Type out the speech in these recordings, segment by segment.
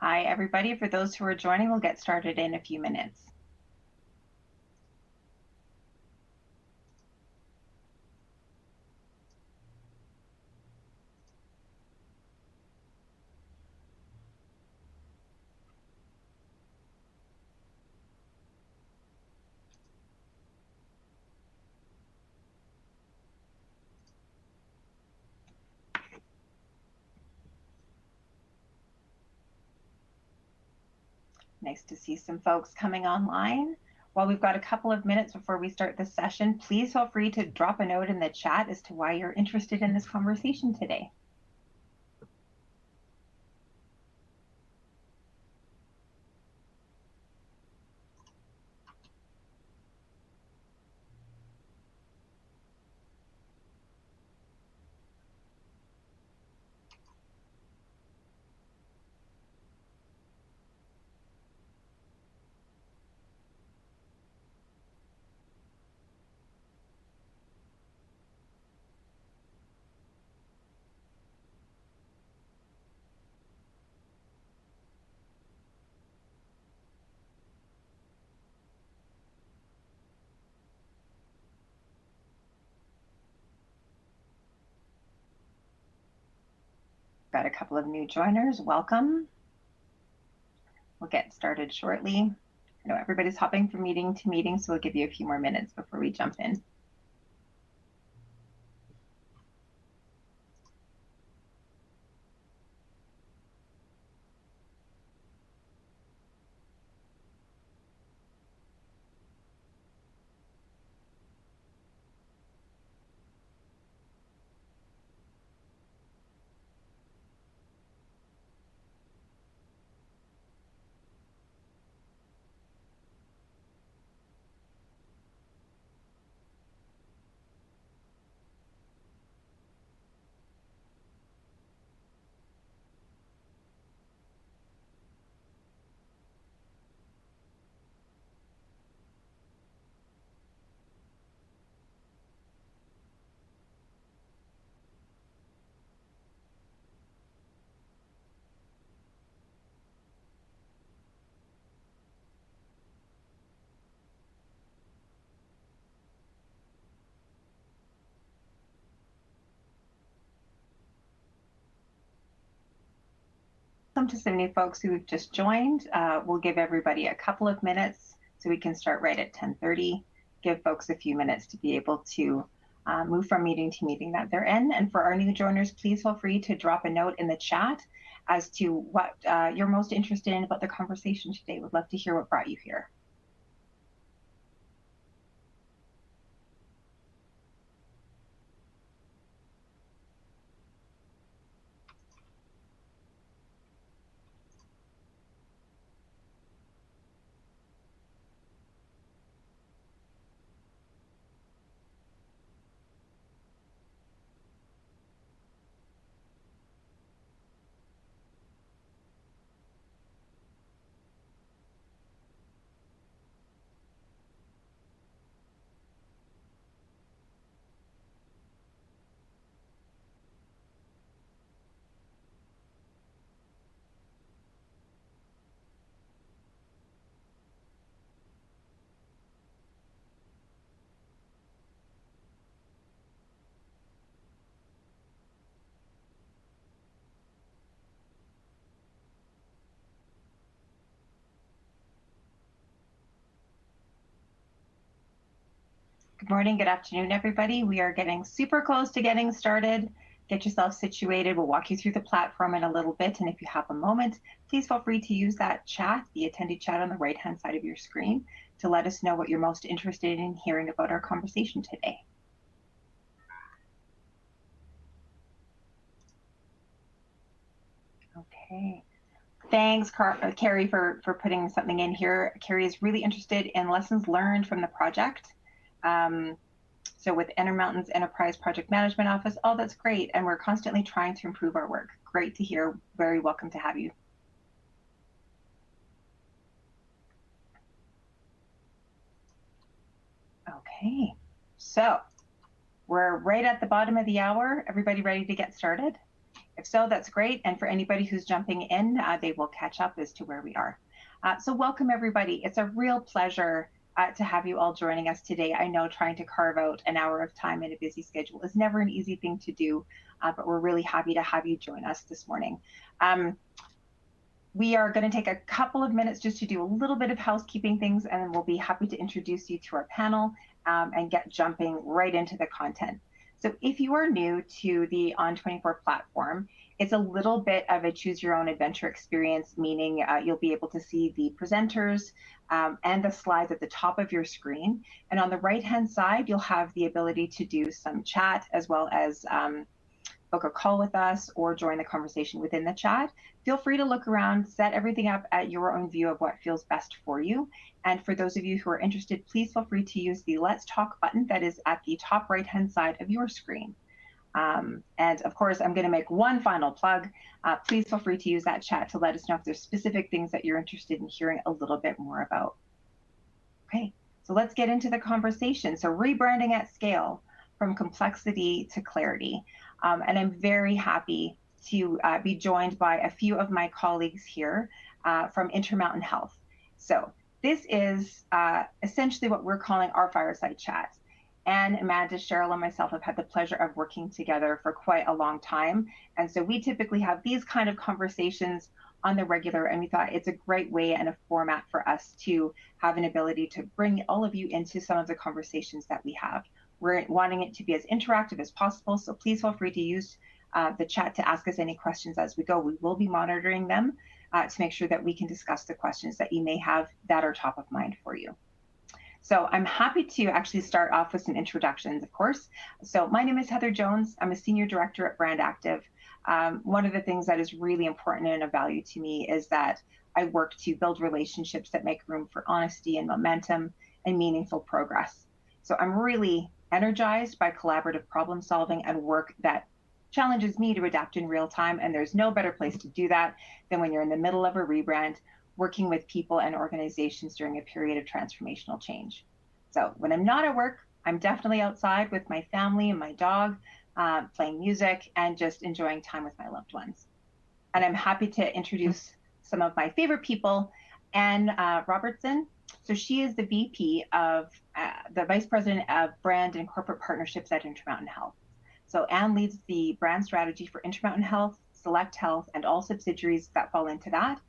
Hi, everybody. For those who are joining, we'll get started in a few minutes. Nice to see some folks coming online. While we've got a couple of minutes before we start this session, please feel free to drop a note in the chat as to why you're interested in this conversation today. Got a couple of new joiners. Welcome. We'll get started shortly. I know everybody's hopping from meeting to meeting, so we'll give you a few more minutes before we jump in. Welcome to some new folks who have just joined. We'll give everybody a couple of minutes so we can start right at 10:30. Give folks a few minutes to be able to move from meeting to meeting that they're in. And for our new joiners, please feel free to drop a note in the chat as to what you're most interested in about the conversation today. We'd love to hear what brought you here. Good morning, good afternoon, everybody. We are getting super close to getting started. Get yourself situated. We'll walk you through the platform in a little bit. And if you have a moment, please feel free to use that chat, the attendee chat on the right-hand side of your screen, to let us know what you're most interested in hearing about our conversation today. Okay. Thanks, Carrie, for putting something in here. Carrie is really interested in lessons learned from the project. So with Intermountain's Enterprise Project Management Office, oh, that's great. And we're constantly trying to improve our work. Great to hear. Very welcome to have you. Okay, so we're right at the bottom of the hour. Everybody ready to get started? If so, that's great. And for anybody who's jumping in, they will catch up as to where we are. So welcome, everybody. It's a real pleasure to have you all joining us today. I know trying to carve out an hour of time in a busy schedule is never an easy thing to do, but we're really happy to have you join us this morning. We are going to take a couple of minutes just to do a little bit of housekeeping things, and then we'll be happy to introduce you to our panel and get jumping right into the content. So if you are new to the On24 platform, it's a little bit of a choose your own adventure experience, meaning you'll be able to see the presenters and the slides at the top of your screen. And on the right-hand side, you'll have the ability to do some chat as well as book a call with us or join the conversation within the chat. Feel free to look around, set everything up at your own view of what feels best for you. And for those of you who are interested, please feel free to use the Let's Talk button that is at the top right-hand side of your screen. And of course, I'm going to make one final plug. Please feel free to use that chat to let us know if there's specific things that you're interested in hearing a little bit more about. Okay, so let's get into the conversation. So rebranding at scale, from complexity to clarity. And I'm very happy to be joined by a few of my colleagues here from Intermountain Health. So this is essentially what we're calling our fireside chat. And Amanda, Cheryl, and myself have had the pleasure of working together for quite a long time. And so we typically have these kind of conversations on the regular, and we thought it's a great way and a format for us to have an ability to bring all of you into some of the conversations that we have. We're wanting it to be as interactive as possible, so please feel free to use the chat to ask us any questions as we go. We will be monitoring them to make sure that we can discuss the questions that you may have that are top of mind for you. So I'm happy to actually start off with some introductions, of course. So my name is Heather Jones. I'm a senior director at BrandActive. One of the things that is really important and of value to me is that I work to build relationships that make room for honesty and momentum and meaningful progress. So I'm really energized by collaborative problem solving and work that challenges me to adapt in real time. And there's no better place to do that than when you're in the middle of a rebrand, working with people and organizations during a period of transformational change. So when I'm not at work, I'm definitely outside with my family and my dog, playing music and just enjoying time with my loved ones. And I'm happy to introduce some of my favorite people. Anne Robertson. So she is the VP of the Vice President of Brand and Corporate Partnerships at Intermountain Health. So Anne leads the brand strategy for Intermountain Health, Select Health, and all subsidiaries that fall into that.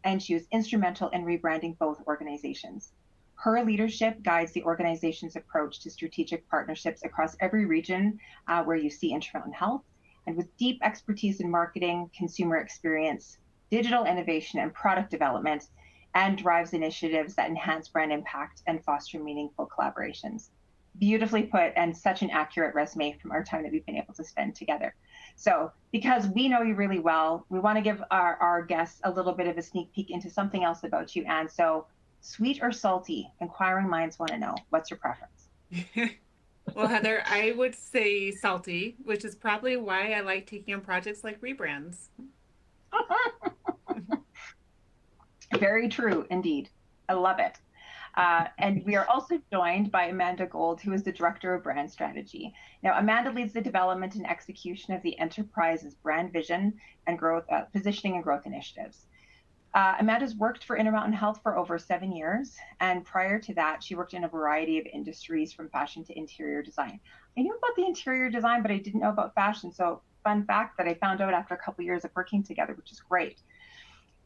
And she was instrumental in rebranding both organizations. Her leadership guides the organization's approach to strategic partnerships across every region where you see Intermountain Health. And with deep expertise in marketing, consumer experience, digital innovation, and product development, and drives initiatives that enhance brand impact and foster meaningful collaborations. Beautifully put, and such an accurate resume from our time that we've been able to spend together. So because we know you really well, we want to give our guests a little bit of a sneak peek into something else about you, Anne. So sweet or salty? Inquiring minds want to know. What's your preference? Well, Heather, I would say salty, which is probably why I like taking on projects like rebrands. Very true, indeed. I love it. And we are also joined by Amanda Gold, who is the Director of Brand Strategy. Now, Amanda leads the development and execution of the enterprise's brand vision and growth, positioning and growth initiatives. Amanda's worked for Intermountain Health for over 7 years, and prior to that, she worked in a variety of industries from fashion to interior design. I knew about the interior design, but I didn't know about fashion, so fun fact that I found out after a couple of years of working together, which is great.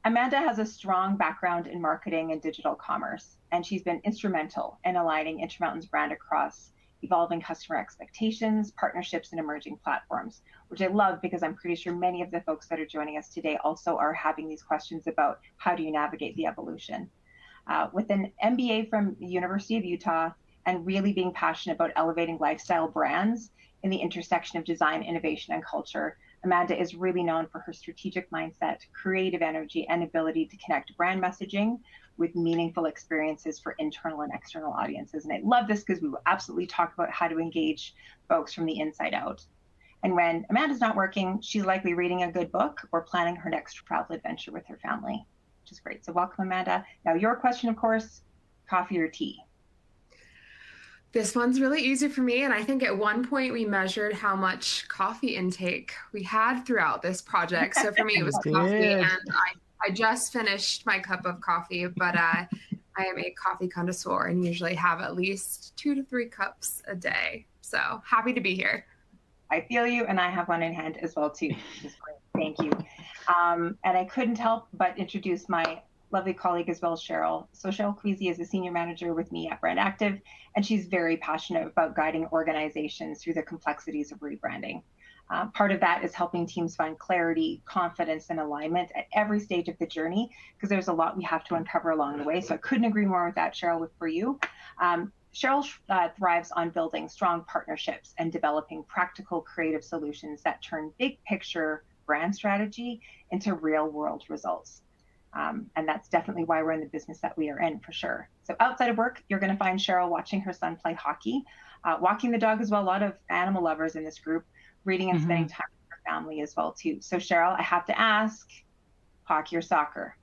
Amanda has a strong background in marketing and digital commerce, and she's been instrumental in aligning Intermountain's brand across evolving customer expectations, partnerships, and emerging platforms, which I love because I'm pretty sure many of the folks that are joining us today also are having these questions about how do you navigate the evolution. With an MBA from the University of Utah and really being passionate about elevating lifestyle brands in the intersection of design, innovation, and culture, Amanda is really known for her strategic mindset, creative energy, and ability to connect brand messaging with meaningful experiences for internal and external audiences. And I love this because we will absolutely talk about how to engage folks from the inside out. And when Amanda's not working, she's likely reading a good book or planning her next travel adventure with her family, which is great. So welcome, Amanda. Now, your question, of course, coffee or tea? This one's really easy for me, and I think at one point we measured how much coffee intake we had throughout this project. So for me, it was coffee, Good. and I just finished my cup of coffee, but I am a coffee connoisseur and usually have at least 2 to 3 cups a day. So happy to be here. I feel you, and I have one in hand as well too, which is great. Thank you. And I couldn't help but introduce my lovely colleague as well, Cheryl. So Cheryl Queasy is a senior manager with me at BrandActive, and she's very passionate about guiding organizations through the complexities of rebranding. Part of that is helping teams find clarity, confidence, and alignment at every stage of the journey, because there's a lot we have to uncover along the way. So I couldn't agree more with that, Cheryl, for you. Cheryl thrives on building strong partnerships and developing practical, creative solutions that turn big picture brand strategy into real world results. And that's definitely why we're in the business that we are in, for sure. So outside of work, you're going to find Cheryl watching her son play hockey, walking the dog as well. A lot of animal lovers in this group, reading and spending time with her family as well too. So Cheryl, I have to ask, hockey or soccer?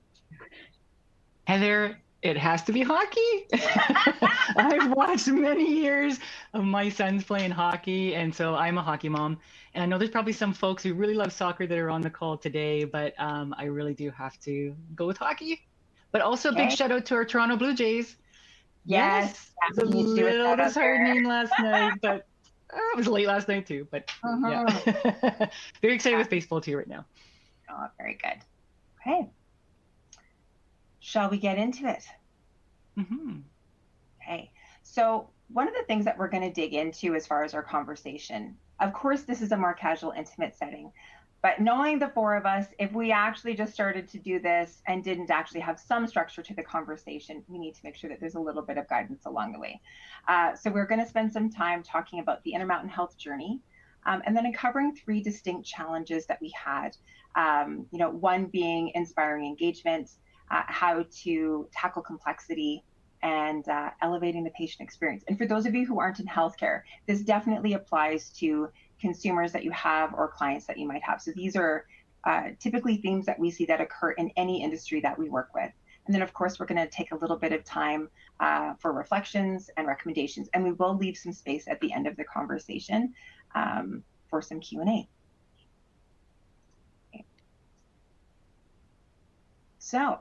Heather, it has to be hockey. I've watched many years of my sons playing hockey, and so I'm a hockey mom. And I know there's probably some folks who really love soccer that are on the call today, but I really do have to go with hockey. But also a big shout out to our Toronto Blue Jays. Yes, it was a little disheartening last night, but it was late last night too. But yeah, very excited with baseball too right now. Oh, very good. Okay. Shall we get into it? Okay. So one of the things that we're going to dig into as far as our conversation, of course, this is a more casual, intimate setting, but knowing the four of us, if we actually just started to do this and didn't actually have some structure to the conversation, we need to make sure that there's a little bit of guidance along the way. So we're going to spend some time talking about the Intermountain Health journey, and then uncovering 3 distinct challenges that we had. One being inspiring engagement, how to tackle complexity, and elevating the patient experience. And for those of you who aren't in healthcare, this definitely applies to consumers that you have or clients that you might have. So these are typically themes that we see that occur in any industry that we work with. And then, of course, we're going to take a little bit of time for reflections and recommendations, and we will leave some space at the end of the conversation for some Q&A. Okay. So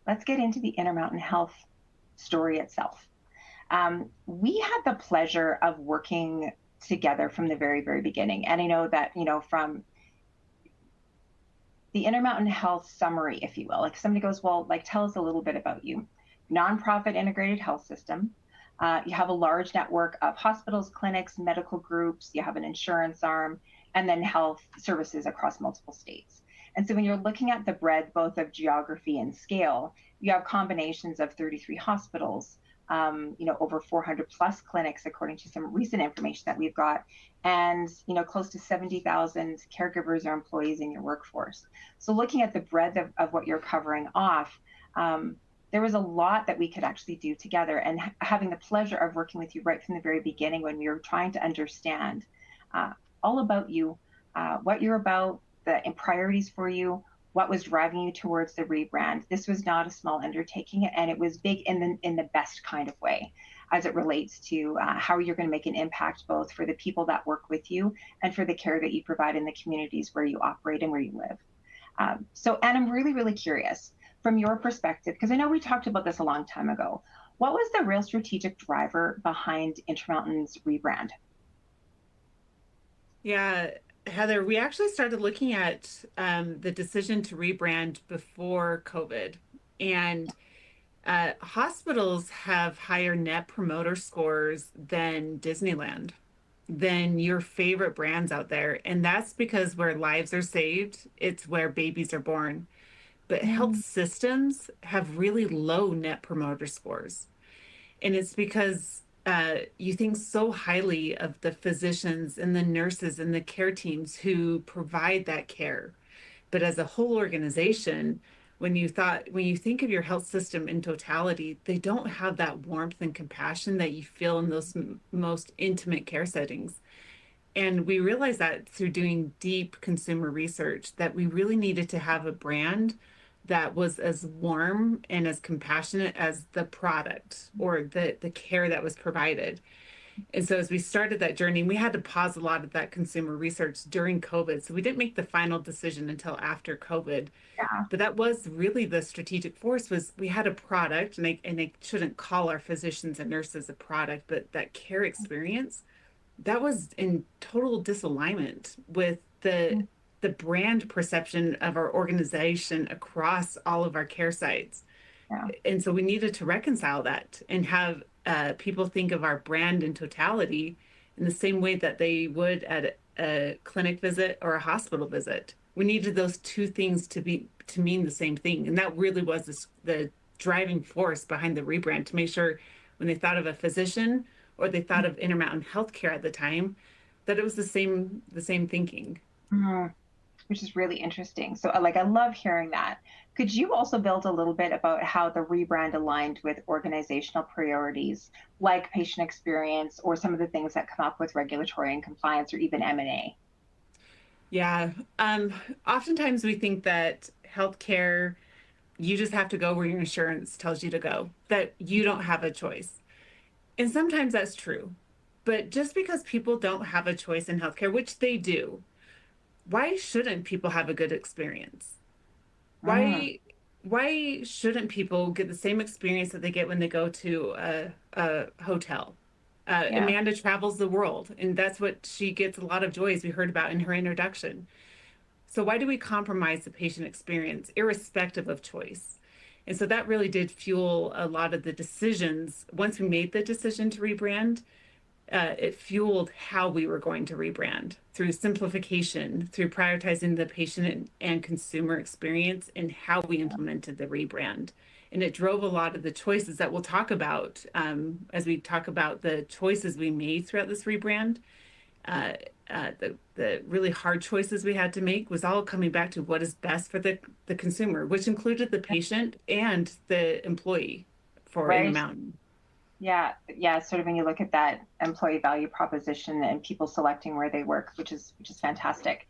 let's get into the Intermountain Health story itself. We had the pleasure of working together from the very, very beginning. And I know that, from the Intermountain Health summary, if you will, like somebody goes, well, like, tell us a little bit about you. Nonprofit integrated health system. You have a large network of hospitals, clinics, medical groups. You have an insurance arm, and then health services across multiple states. And so when you're looking at the breadth, both of geography and scale, you have combinations of 33 hospitals, over 400 plus clinics, according to some recent information that we've got, and close to 70,000 caregivers or employees in your workforce. So looking at the breadth of what you're covering off, there was a lot that we could actually do together. And having the pleasure of working with you right from the very beginning when we were trying to understand all about you, what you're about, the priorities for you, what was driving you towards the rebrand. This was not a small undertaking, and it was big in the best kind of way, as it relates to how you're going to make an impact both for the people that work with you and for the care that you provide in the communities where you operate and where you live. And I'm really, really curious from your perspective, because I know we talked about this a long time ago. What was the real strategic driver behind Intermountain's rebrand? Yeah, Heather, we actually started looking at the decision to rebrand before COVID. And hospitals have higher net promoter scores than Disneyland, than your favorite brands out there. And that's because where lives are saved, it's where babies are born. But health systems have really low net promoter scores. And it's because you think so highly of the physicians and the nurses and the care teams who provide that care. But as a whole organization, when you think of your health system in totality, they don't have that warmth and compassion that you feel in those most intimate care settings. And we realized that through doing deep consumer research, that we really needed to have a brand that was as warm and as compassionate as the product or the care that was provided. And so as we started that journey, we had to pause a lot of that consumer research during COVID. So we didn't make the final decision until after COVID. Yeah. But that was really the strategic force. Was we had a product, and I shouldn't call our physicians and nurses a product, but that care experience, that was in total disalignment with the brand perception of our organization across all of our care sites. Yeah. And so we needed to reconcile that and have people think of our brand in totality in the same way that they would at a clinic visit or a hospital visit. We needed those two things to mean the same thing, and that really was the driving force behind the rebrand, to make sure when they thought of a physician or they thought of Intermountain Healthcare at the time, that it was the same thinking. Mm-hmm. Which is really interesting. So like, I love hearing that. Could you also build a little bit about how the rebrand aligned with organizational priorities, like patient experience, or some of the things that come up with regulatory and compliance, or even M&A? Yeah. Oftentimes we think that healthcare, you just have to go where your insurance tells you to go, that you don't have a choice. And sometimes that's true. But just because people don't have a choice in healthcare, which they do, why shouldn't people have a good experience? Why shouldn't people get the same experience that they get when they go to a hotel? Yeah. Amanda travels the world, and that's what she gets a lot of joy, as we heard about in her introduction. So why do we compromise the patient experience, irrespective of choice? And so that really did fuel a lot of the decisions. Once we made the decision to rebrand, it fueled how we were going to rebrand through simplification, through prioritizing the patient and consumer experience, and how we implemented the rebrand. And it drove a lot of the choices that we'll talk about as we talk about the choices we made throughout this rebrand. The really hard choices we had to make was all coming back to what is best for the consumer, which included the patient and the employee for Intermountain. Yeah, sort of when you look at that employee value proposition and people selecting where they work, which is fantastic.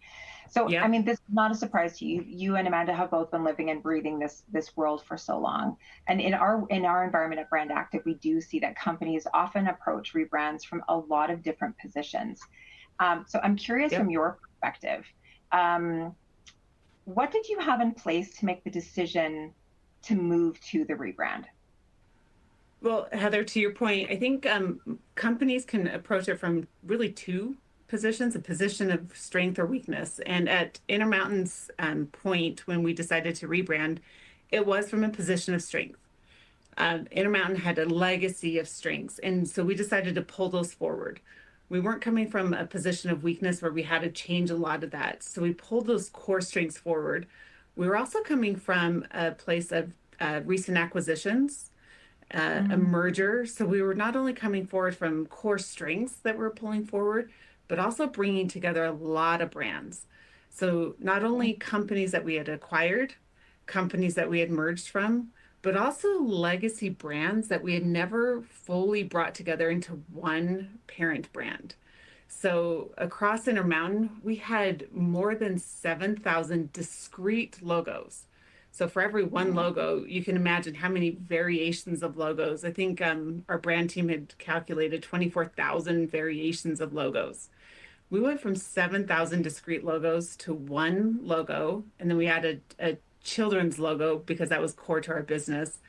So, I mean, this is not a surprise to you. You and Amanda have both been living and breathing this world for so long. And in our environment at BrandActive, we do see that companies often approach rebrands from a lot of different positions. So I'm curious from your perspective, what did you have in place to make the decision to move to the rebrand? Well, Heather, to your point, I think companies can approach it from really two positions, a position of strength or weakness. And at Intermountain's point, when we decided to rebrand, it was from a position of strength. Intermountain had a legacy of strengths, and so we decided to pull those forward. We weren't coming from a position of weakness where we had to change a lot of that. So we pulled those core strengths forward. We were also coming from a place of recent acquisitions, a merger. So we were not only coming forward from core strengths that we're pulling forward, but also bringing together a lot of brands. So not only companies that we had acquired, companies that we had merged from, but also legacy brands that we had never fully brought together into one parent brand. So across Intermountain, we had more than 7,000 discrete logos. So for every one logo, you can imagine how many variations of logos. I think our brand team had calculated 24,000 variations of logos. We went from 7,000 discrete logos to one logo, and then we added a children's logo because that was core to our business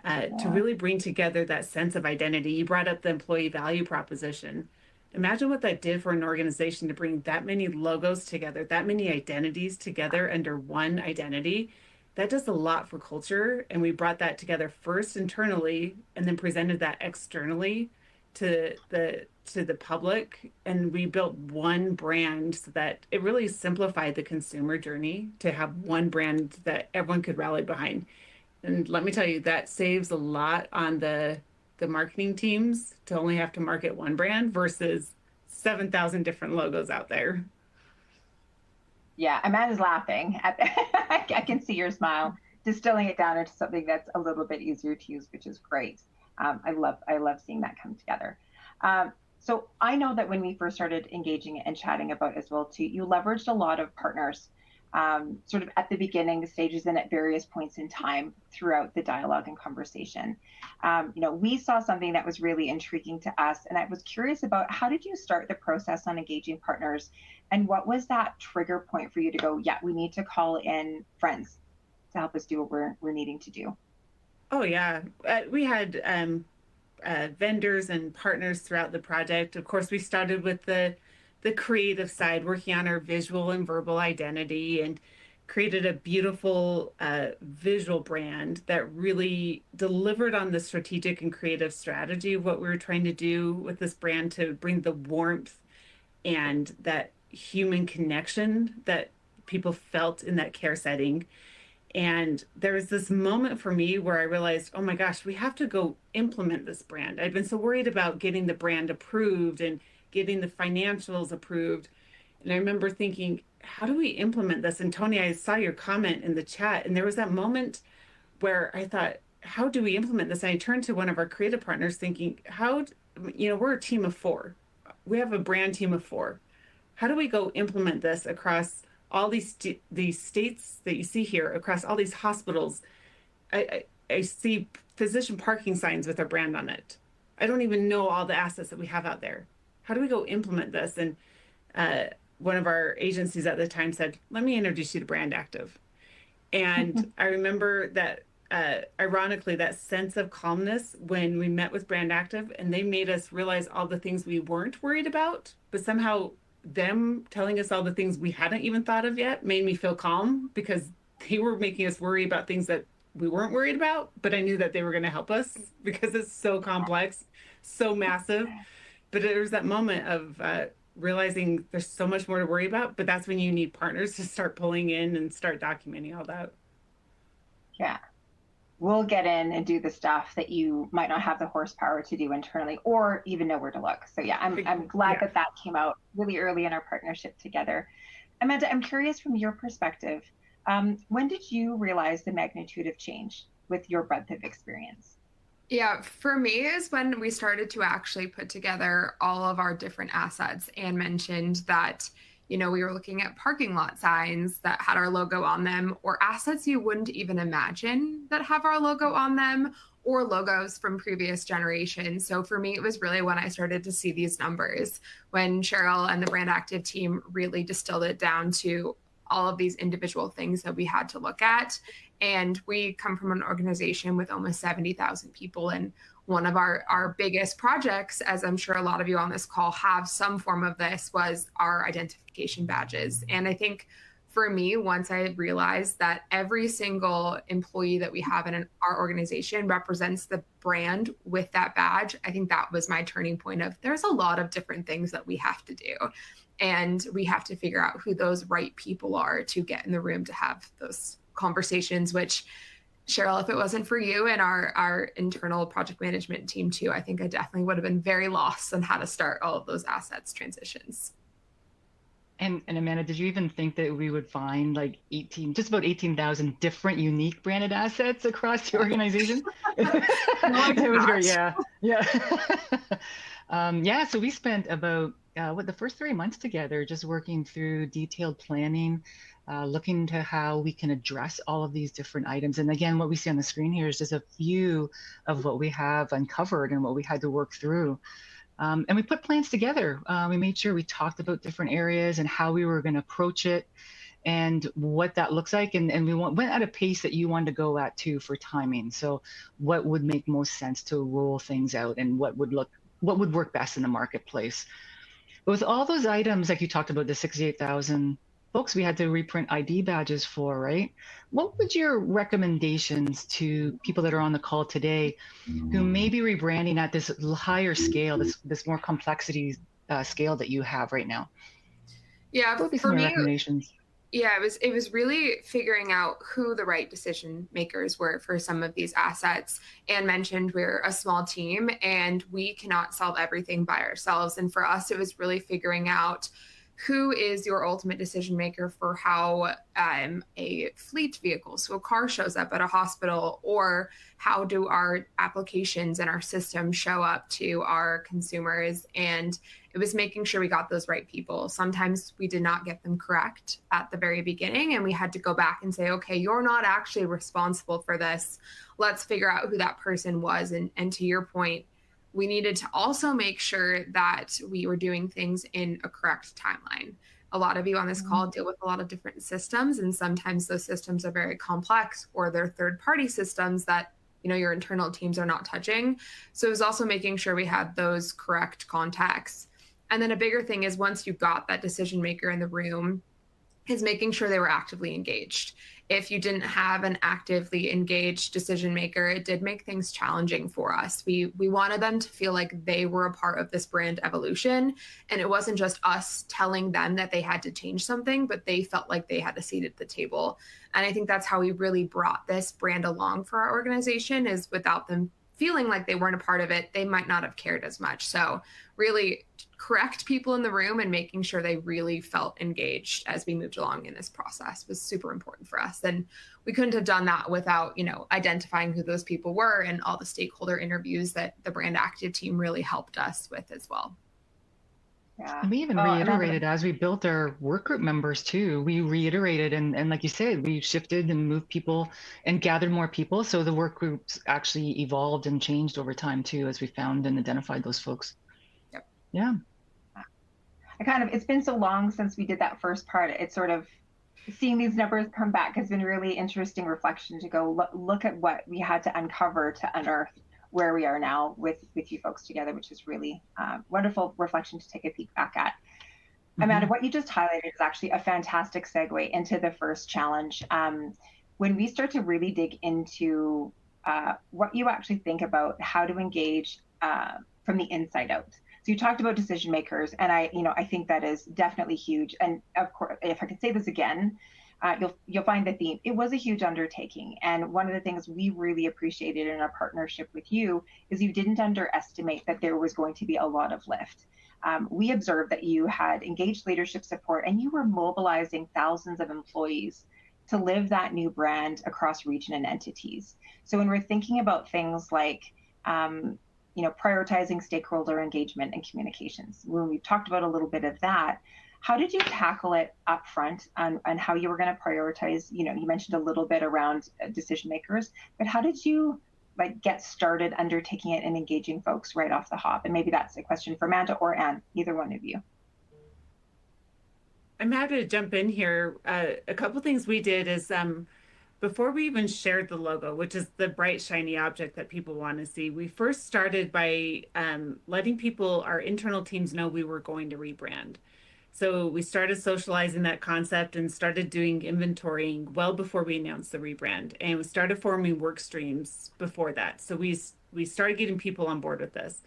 to really bring together that sense of identity. You brought up the employee value proposition. Imagine what that did for an organization to bring that many logos together, that many identities together under one identity. That does a lot for culture, and we brought that together first internally and then presented that externally to the public, and we built one brand so that it really simplified the consumer journey to have one brand that everyone could rally behind. And let me tell you, that saves a lot on the marketing teams to only have to market one brand versus 7,000 different logos out there. Yeah, Amanda's laughing. I can see your smile, distilling it down into something that's a little bit easier to use, which is great. I love seeing that come together. So I know that when we first started engaging and chatting about as well too, you leveraged a lot of partners sort of at the beginning stages and at various points in time throughout the dialogue and conversation. We saw something that was really intriguing to us, and I was curious about how did you start the process on engaging partners, and what was that trigger point for you to go, yeah, we need to call in friends to help us do what we're needing to do? Oh yeah, we had vendors and partners throughout the project. Of course, we started with the creative side, working on our visual and verbal identity, and created a beautiful visual brand that really delivered on the strategic and creative strategy of what we were trying to do with this brand, to bring the warmth and that human connection that people felt in that care setting. And there was this moment for me where I realized, oh my gosh, we have to go implement this brand. I've been so worried about getting the brand approved and getting the financials approved. And I remember thinking, how do we implement this? And Tony, I saw your comment in the chat, and there was that moment where I thought, how do we implement this? And I turned to one of our creative partners thinking, we're a team of 4. We have a brand team of 4. How do we go implement this across all these states that you see here, across all these hospitals? I see physician parking signs with our brand on it. I don't even know all the assets that we have out there. How do we go implement this? And one of our agencies at the time said, let me introduce you to BrandActive. And I remember that, ironically, that sense of calmness when we met with BrandActive, and they made us realize all the things we weren't worried about, but somehow them telling us all the things we hadn't even thought of yet made me feel calm, because they were making us worry about things that we weren't worried about, but I knew that they were going to help us because it's so complex, so massive. But there was that moment of realizing there's so much more to worry about, but that's when you need partners to start pulling in and start documenting all that. Yeah. We'll get in and do the stuff that you might not have the horsepower to do internally or even know where to look. So yeah, I'm glad that came out really early in our partnership together. Amanda, I'm curious from your perspective, when did you realize the magnitude of change with your breadth of experience? Yeah, for me is when we started to actually put together all of our different assets and mentioned that, we were looking at parking lot signs that had our logo on them, or assets you wouldn't even imagine that have our logo on them, or logos from previous generations. So for me, it was really when I started to see these numbers, when Cheryl and the BrandActive team really distilled it down to all of these individual things that we had to look at. And we come from an organization with almost 70,000 people. And one of our biggest projects, as I'm sure a lot of you on this call have some form of this, was our identification badges. And I think for me, once I realized that every single employee that we have in our organization represents the brand with that badge, I think that was my turning point of there's a lot of different things that we have to do. And we have to figure out who those right people are to get in the room to have those conversations, which, Cheryl, if it wasn't for you and our internal project management team too, I think I definitely would have been very lost on how to start all of those assets transitions. And Amanda, did you even think that we would find like just about 18,000 different unique branded assets across the organization? It was great. Yeah. So we spent about the first 3 months together, just working through detailed planning, looking to how we can address all of these different items. And again, what we see on the screen here is just a few of what we have uncovered and what we had to work through. And we put plans together. We made sure we talked about different areas and how we were going to approach it and what that looks like. And we went at a pace that you wanted to go at too for timing. So what would make most sense to roll things out and what would work best in the marketplace. But with all those items, like you talked about, the 68,000 folks we had to reprint ID badges for, right? What would your recommendations to people that are on the call today who may be rebranding at this higher scale, this more complexity scale that you have right now? Yeah, what would be some recommendations? Yeah, it was really figuring out who the right decision makers were for some of these assets. Anne mentioned we're a small team and we cannot solve everything by ourselves. And for us, it was really figuring out who is your ultimate decision maker for how a fleet vehicle, so a car, shows up at a hospital, or how do our applications and our systems show up to our consumers? And it was making sure we got those right people. Sometimes we did not get them correct at the very beginning, and we had to go back and say, okay, you're not actually responsible for this. Let's figure out who that person was. And to your point, we needed to also make sure that we were doing things in a correct timeline. A lot of you on this call deal with a lot of different systems, and sometimes those systems are very complex, or they're third-party systems that, you know, your internal teams are not touching. So it was also making sure we had those correct contacts. And then a bigger thing is, once you got that decision maker in the room, is making sure they were actively engaged. If you didn't have an actively engaged decision maker, it did make things challenging for us. We wanted them to feel like they were a part of this brand evolution, and it wasn't just us telling them that they had to change something, but they felt like they had a seat at the table. And I think that's how we really brought this brand along for our organization, is without them feeling like they weren't a part of it, they might not have cared as much. So really correct people in the room and making sure they really felt engaged as we moved along in this process was super important for us. And we couldn't have done that without, you know, identifying who those people were and all the stakeholder interviews that the BrandActive team really helped us with as well. Yeah. And we even reiterated as we built our work group members too. We reiterated and like you said, we shifted and moved people and gathered more people. So the work groups actually evolved and changed over time too, as we found and identified those folks. Yep. Yeah. It's been so long since we did that first part. It's sort of seeing these numbers come back has been really interesting reflection to go look at what we had to uncover to unearth where we are now with you folks together, which is really wonderful reflection to take a peek back at. Amanda, what you just highlighted is actually a fantastic segue into the first challenge. When we start to really dig into what you actually think about how to engage from the inside out. So you talked about decision makers, and I think that is definitely huge. And of course, if I could say this again, you'll find that it was a huge undertaking. And one of the things we really appreciated in our partnership with you is you didn't underestimate that there was going to be a lot of lift. We observed that you had engaged leadership support, and you were mobilizing thousands of employees to live that new brand across region and entities. So when we're thinking about things like prioritizing stakeholder engagement and communications, when we've talked about a little bit of that, how did you tackle it up front on how you were going to prioritize? You mentioned a little bit around decision makers, but how did you get started undertaking it and engaging folks right off the hop? And maybe that's a question for Amanda or Anne, either one of you. I'm happy to jump in here. A couple things we did is before we even shared the logo, which is the bright, shiny object that people want to see, we first started by letting our internal teams know we were going to rebrand. So we started socializing that concept and started doing inventorying well before we announced the rebrand. And we started forming work streams before that. So we started getting people on board with this.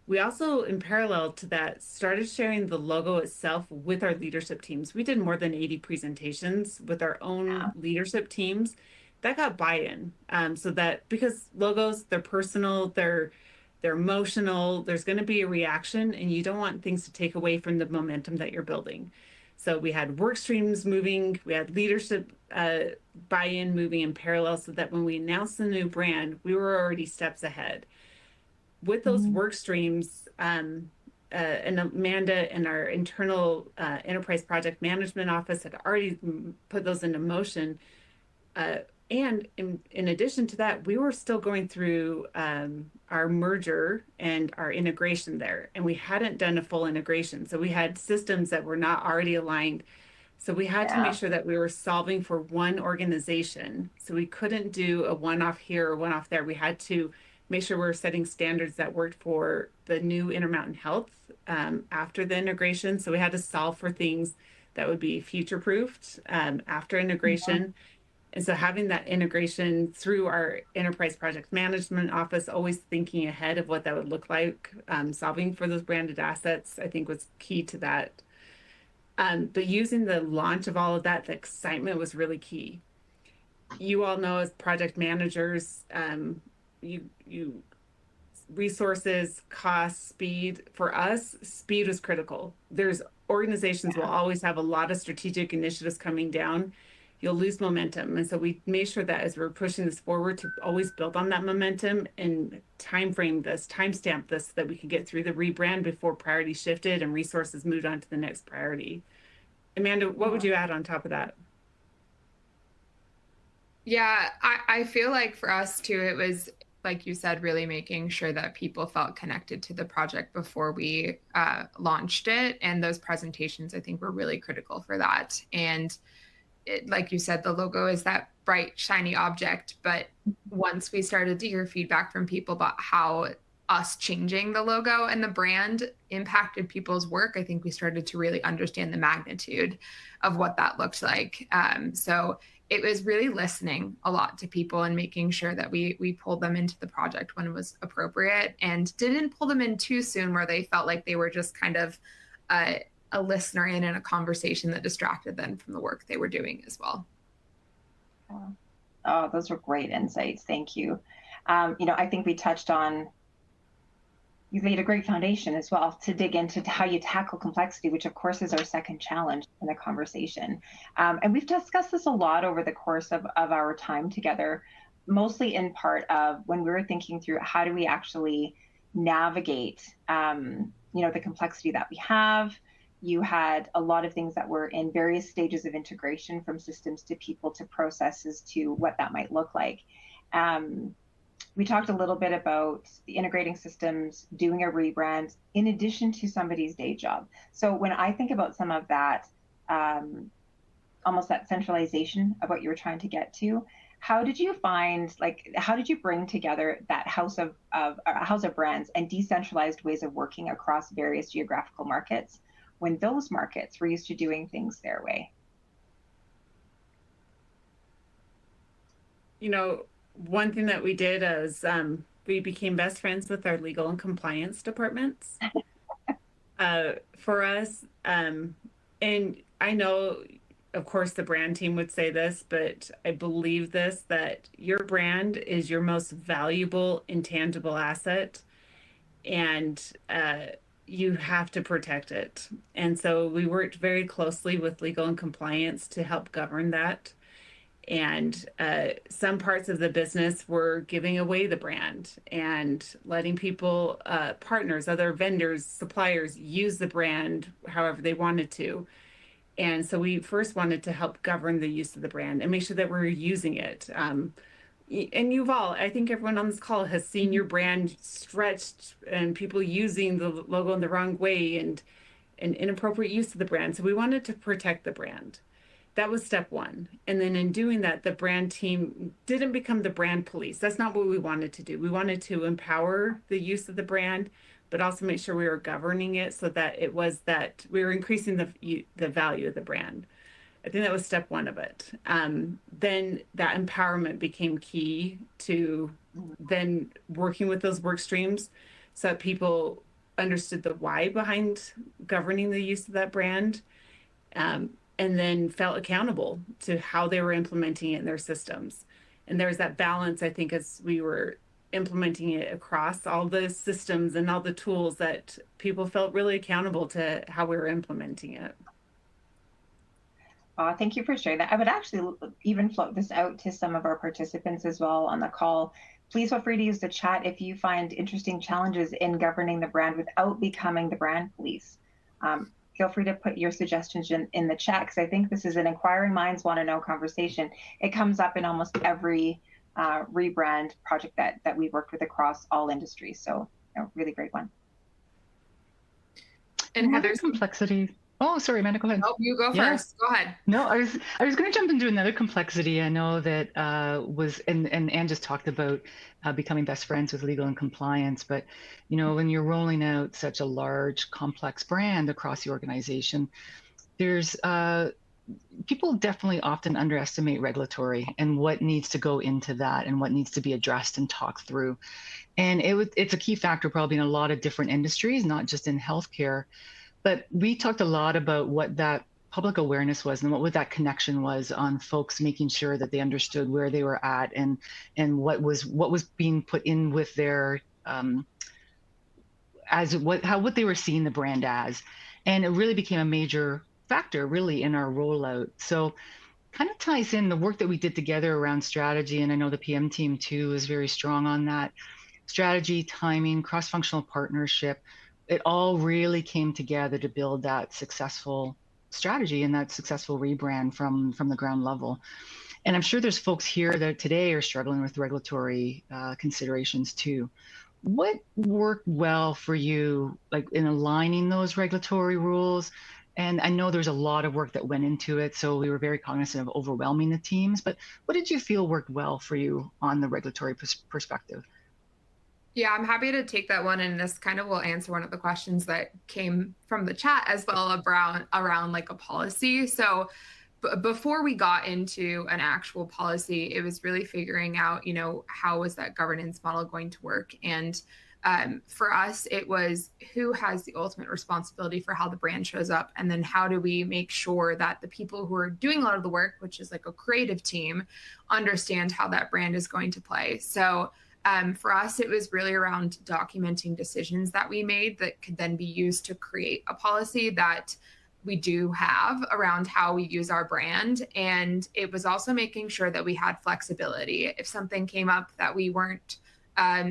We also, in parallel to that, started sharing the logo itself with our leadership teams. We did more than 80 presentations with our own leadership teams. That got buy-in. So that, because logos, they're personal, they're emotional, there's going to be a reaction, and you don't want things to take away from the momentum that you're building. So we had work streams moving, we had leadership buy-in moving in parallel, so that when we announced the new brand, we were already steps ahead. With those work streams, and Amanda and our internal enterprise project management office had already put those into motion. And in addition to that, we were still going through our merger and our integration there, and we hadn't done a full integration. So we had systems that were not already aligned. So we had to make sure that we were solving for one organization. So we couldn't do a one-off here or one-off there. We had to make sure we're setting standards that worked for the new Intermountain Health after the integration. So we had to solve for things that would be future-proofed after integration. And so having that integration through our enterprise project management office, always thinking ahead of what that would look like, solving for those branded assets, I think was key to that. But using the launch of all of that, the excitement was really key. You all know as project managers, you resources, cost, speed. For us, speed was critical. There's organizations will always have a lot of strategic initiatives coming down. You'll lose momentum. And so we made sure that as we're pushing this forward to always build on that momentum and timestamp this, so that we could get through the rebrand before priority shifted and resources moved on to the next priority. Amanda, what would you add on top of that? Yeah, I feel like for us too, it was, like you said, really making sure that people felt connected to the project before we launched it. And those presentations, I think, were really critical for that. And like you said, the logo is that bright, shiny object. But once we started to hear feedback from people about how us changing the logo and the brand impacted people's work, I think we started to really understand the magnitude of what that looked like. So it was really listening a lot to people and making sure that we pulled them into the project when it was appropriate, and didn't pull them in too soon where they felt like they were just kind of a listener in a conversation that distracted them from the work they were doing as well. Oh, those were great insights. Thank you. I think we touched on, you laid a great foundation as well to dig into how you tackle complexity, which of course is our second challenge in the conversation. And we've discussed this a lot over the course of our time together, mostly in part of when we were thinking through how do we actually navigate, the complexity that we have. You had a lot of things that were in various stages of integration, from systems to people to processes to what that might look like. We talked a little bit about the integrating systems, doing a rebrand in addition to somebody's day job. So when I think about some of that, almost that centralization of what you were trying to get to, how did you bring together that house of brands and decentralized ways of working across various geographical markets when those markets were used to doing things their way? One thing that we did is we became best friends with our legal and compliance departments. For us, and I know, of course, the brand team would say this, but I believe this, that your brand is your most valuable intangible asset, and you have to protect it. And so we worked very closely with legal and compliance to help govern that. And some parts of the business were giving away the brand and letting people, partners, other vendors, suppliers, use the brand however they wanted to. And so we first wanted to help govern the use of the brand and make sure that we're using it. And I think everyone on this call has seen your brand stretched and people using the logo in the wrong way and inappropriate use of the brand. So we wanted to protect the brand. That was step one. And then in doing that, the brand team didn't become the brand police. That's not what we wanted to do. We wanted to empower the use of the brand, but also make sure we were governing it so that it was that we were increasing the value of the brand. I think that was step one of it. Then that empowerment became key to then working with those work streams so that people understood the why behind governing the use of that brand. And then felt accountable to how they were implementing it in their systems. And there was that balance, I think, as we were implementing it across all the systems and all the tools, that people felt really accountable to how we were implementing it. Thank you for sharing that. I would actually even float this out to some of our participants as well on the call. Please feel free to use the chat if you find interesting challenges in governing the brand without becoming the brand police. Feel free to put your suggestions in the chat, because I think this is an inquiring minds want to know conversation. It comes up in almost every rebrand project that we've worked with across all industries. So really great one. And Heather's complexity. Oh, sorry, Amanda, go ahead. Oh, you go first. Go ahead. No, I was going to jump into another complexity. I know that was, and Anne just talked about becoming best friends with legal and compliance. But, when you're rolling out such a large, complex brand across the organization, there's people definitely often underestimate regulatory and what needs to go into that and what needs to be addressed and talked through. And it's a key factor probably in a lot of different industries, not just in healthcare. But we talked a lot about what that public awareness was and what that connection was on folks making sure that they understood where they were at and what was being put in with their as what they were seeing the brand as, and it really became a major factor really in our rollout. So kind of ties in the work that we did together around strategy, and I know the PM team too is very strong on that. Strategy, timing, cross-functional partnership, it all really came together to build that successful strategy and that successful rebrand from the ground level. And I'm sure there's folks here that today are struggling with regulatory considerations too. What worked well for you, like in aligning those regulatory rules? And I know there's a lot of work that went into it, so we were very cognizant of overwhelming the teams, but what did you feel worked well for you on the regulatory perspective? Yeah, I'm happy to take that one, and this kind of will answer one of the questions that came from the chat as well around like a policy. So before we got into an actual policy, it was really figuring out, how was that governance model going to work? And for us, it was who has the ultimate responsibility for how the brand shows up, and then how do we make sure that the people who are doing a lot of the work, which is like a creative team, understand how that brand is going to play. So for us, it was really around documenting decisions that we made that could then be used to create a policy that we do have around how we use our brand. And it was also making sure that we had flexibility. If something came up that we weren't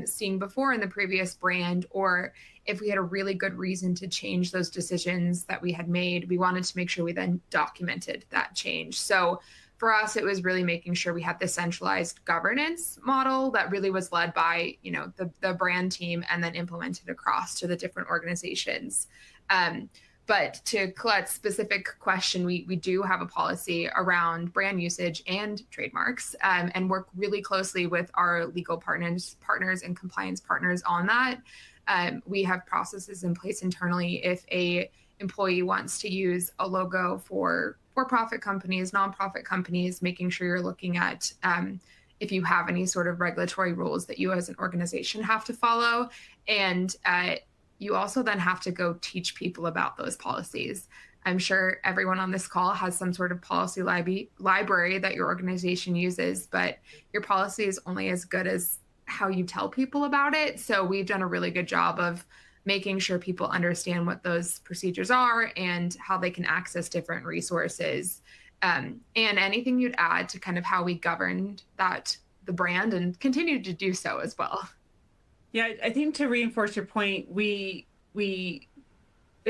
seeing before in the previous brand, or if we had a really good reason to change those decisions that we had made, we wanted to make sure we then documented that change. So for us, it was really making sure we had this centralized governance model that really was led by, the brand team and then implemented across to the different organizations. But to Colette's specific question, we do have a policy around brand usage and trademarks, and work really closely with our legal partners and compliance partners on that. We have processes in place internally if a employee wants to use a logo for-profit companies, nonprofit companies, making sure you're looking at if you have any sort of regulatory rules that you as an organization have to follow. And you also then have to go teach people about those policies. I'm sure everyone on this call has some sort of policy library that your organization uses, but your policy is only as good as how you tell people about it. So we've done a really good job of making sure people understand what those procedures are and how they can access different resources. And anything you'd add to kind of how we governed the brand and continue to do so as well. Yeah, I think to reinforce your point, it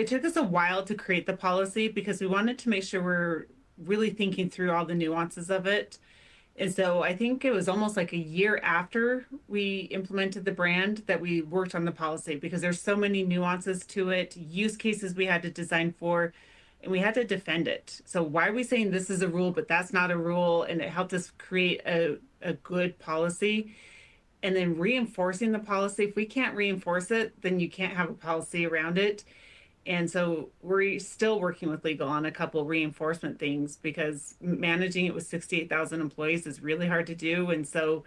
took us a while to create the policy because we wanted to make sure we're really thinking through all the nuances of it. And so I think it was almost like a year after we implemented the brand that we worked on the policy, because there's so many nuances to it, use cases we had to design for, and we had to defend it. So why are we saying this is a rule, but that's not a rule? And it helped us create a good policy. And then reinforcing the policy. If we can't reinforce it, then you can't have a policy around it. And so we're still working with legal on a couple reinforcement things, because managing it with 68,000 employees is really hard to do. And so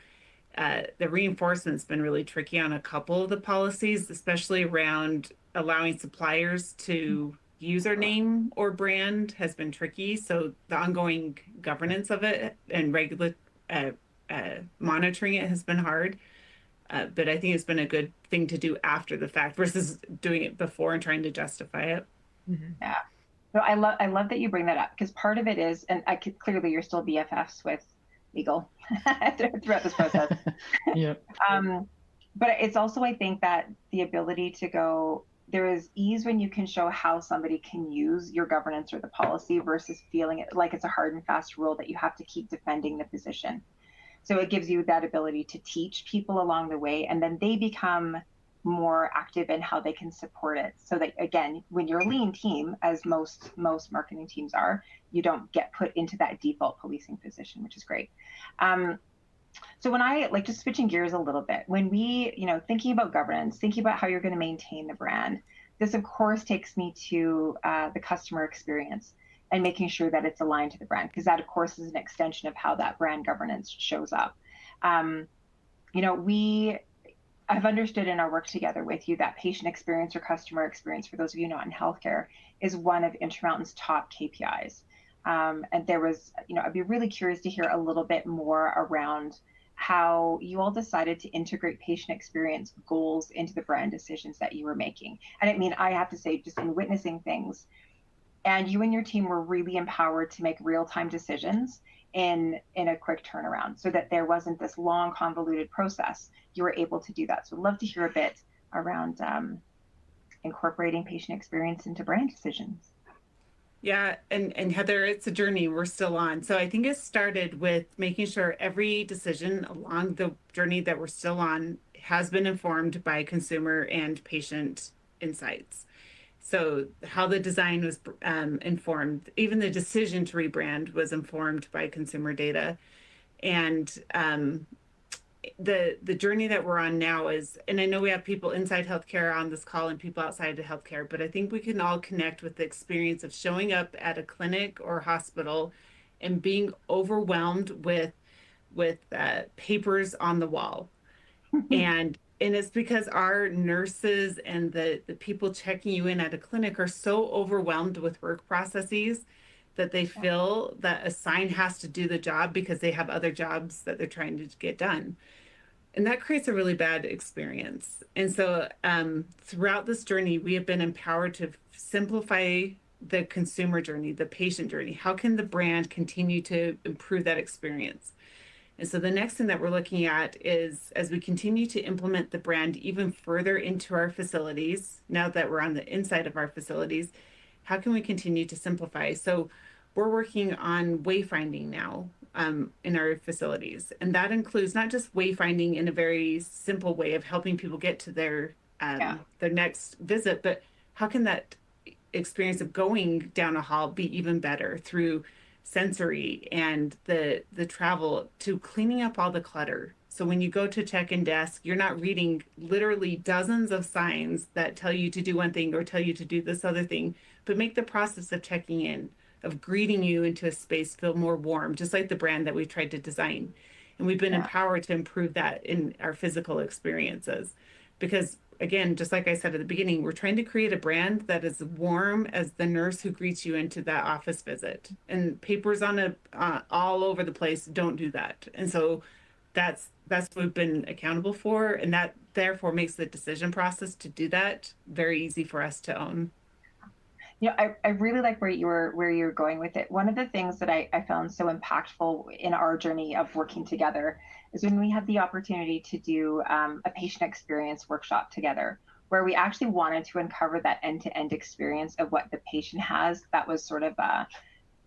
the reinforcement's been really tricky on a couple of the policies, especially around allowing suppliers to use our name or brand has been tricky. So the ongoing governance of it and monitoring it has been hard. But I think it's been a good thing to do after the fact versus doing it before and trying to justify it. Mm-hmm. Yeah. So I love that you bring that up, because part of it is, and clearly you're still BFFs with legal throughout this process. Yeah. But it's also, I think, that the ability to go, there is ease when you can show how somebody can use your governance or the policy versus feeling it like it's a hard and fast rule that you have to keep defending the position. So it gives you that ability to teach people along the way, and then they become more active in how they can support it. So that, again, when you're a lean team, as most marketing teams are, you don't get put into that default policing position, which is great. So when I, like, just switching gears a little bit, when we, thinking about governance, thinking about how you're going to maintain the brand, this of course takes me to the customer experience and making sure that it's aligned to the brand, because that of course is an extension of how that brand governance shows up. I've understood in our work together with you that patient experience or customer experience, for those of you not in healthcare, is one of Intermountain's top KPIs. And there was, I'd be really curious to hear a little bit more around how you all decided to integrate patient experience goals into the brand decisions that you were making. And I mean, I have to say, just in witnessing things, and you and your team were really empowered to make real-time decisions in a quick turnaround, so that there wasn't this long convoluted process. You were able to do that. So I'd love to hear a bit around incorporating patient experience into brand decisions. Yeah, and Heather, it's a journey we're still on. So I think it started with making sure every decision along the journey that we're still on has been informed by consumer and patient insights. So how the design was informed, even the decision to rebrand was informed by consumer data. And the journey that we're on now is, and I know we have people inside healthcare on this call and people outside of healthcare, but I think we can all connect with the experience of showing up at a clinic or hospital and being overwhelmed with papers on the wall. and it's because our nurses and the people checking you in at a clinic are so overwhelmed with work processes that they feel that a sign has to do the job because they have other jobs that they're trying to get done. And that creates a really bad experience. And so throughout this journey, we have been empowered to simplify the consumer journey, the patient journey. How can the brand continue to improve that experience? And so the next thing that we're looking at is, as we continue to implement the brand even further into our facilities, now that we're on the inside of our facilities, how can we continue to simplify? So we're working on wayfinding now in our facilities. And that includes not just wayfinding in a very simple way of helping people get to their next visit, but how can that experience of going down a hall be even better through sensory and the travel to cleaning up all the clutter. So when you go to check-in desk, you're not reading literally dozens of signs that tell you to do one thing or tell you to do this other thing, but make the process of checking in, of greeting you into a space feel more warm, just like the brand that we've tried to design. And we've been empowered to improve that in our physical experiences. Because again, just like I said at the beginning, we're trying to create a brand that is warm as the nurse who greets you into that office visit. And papers on all over the place don't do that. And so that's what we've been accountable for, and that therefore makes the decision process to do that very easy for us to own. You know, I really like where you're going with it. One of the things that I found so impactful in our journey of working together is when we had the opportunity to do a patient experience workshop together, where we actually wanted to uncover that end-to-end experience of what the patient has. That was sort of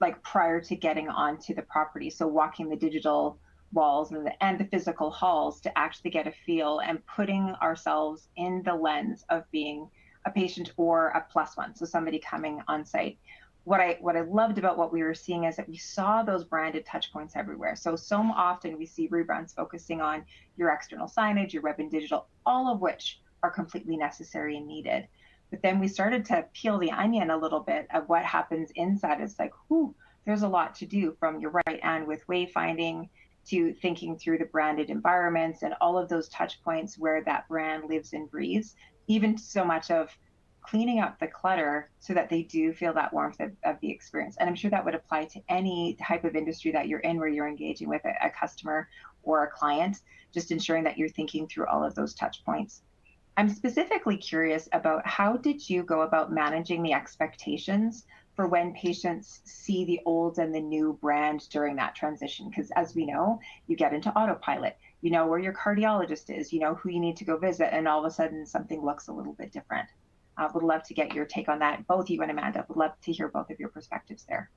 like prior to getting onto the property. So walking the digital walls and the physical halls to actually get a feel and putting ourselves in the lens of being a patient or a plus one, so somebody coming on site. What I loved about what we were seeing is that we saw those branded touch points everywhere. So often we see rebrands focusing on your external signage, your web and digital, all of which are completely necessary and needed. But then we started to peel the onion a little bit of what happens inside. It's like, there's a lot to do, from your right and with wayfinding to thinking through the branded environments and all of those touch points where that brand lives and breathes, even so much of cleaning up the clutter so that they do feel that warmth of the experience. And I'm sure that would apply to any type of industry that you're in, where you're engaging with a customer or a client, just ensuring that you're thinking through all of those touch points. I'm specifically curious about, how did you go about managing the expectations for when patients see the old and the new brand during that transition? Because as we know, you get into autopilot. You know where your cardiologist is, you know who you need to go visit, and all of a sudden something looks a little bit different. Would love to get your take on that, both you and Amanda. Would love to hear both of your perspectives there.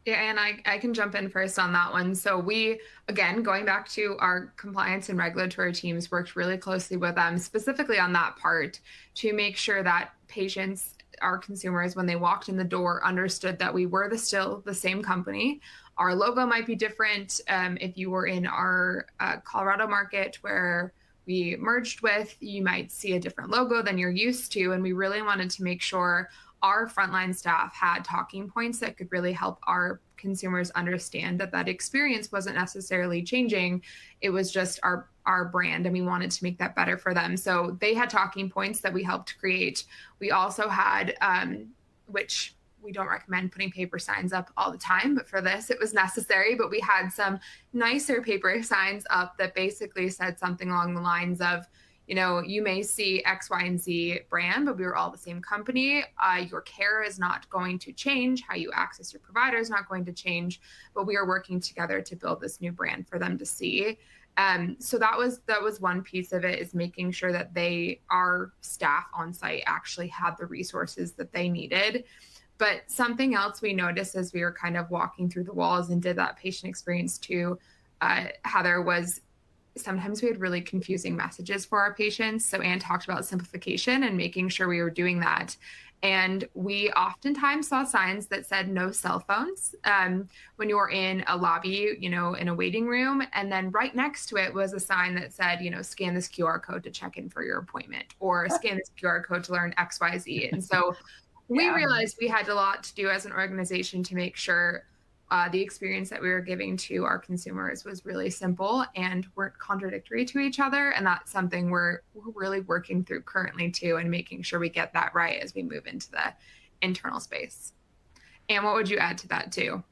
Yeah, and I can jump in first on that one. So we, again, going back to our compliance and regulatory teams, worked really closely with them, specifically on that part, to make sure that patients, our consumers, when they walked in the door, understood that we were still the same company. Our logo might be different. If you were in our Colorado market where we merged with, you might see a different logo than you're used to. And we really wanted to make sure our frontline staff had talking points that could really help our consumers understand that experience wasn't necessarily changing. It was just our brand, and we wanted to make that better for them. So they had talking points that we helped create. We also had, which we don't recommend putting paper signs up all the time, but for this, it was necessary. But we had some nicer paper signs up that basically said something along the lines of, you know, you may see X, Y, and Z brand, but we were all the same company. Your care is not going to change. How you access your provider is not going to change, but we are working together to build this new brand for them to see. So that was one piece of it, is making sure that our staff on site actually had the resources that they needed. But something else we noticed as we were kind of walking through the walls and did that patient experience too, Heather, was sometimes we had really confusing messages for our patients. So Anne talked about simplification and making sure we were doing that. And we oftentimes saw signs that said no cell phones when you were in a lobby, you know, in a waiting room. And then right next to it was a sign that said, you know, scan this QR code to check in for your appointment, or scan this QR code to learn XYZ. And so we realized we had a lot to do as an organization to make sure the experience that we were giving to our consumers was really simple and weren't contradictory to each other. And that's something we're really working through currently too, and making sure we get that right as we move into the internal space. And what would you add to that too?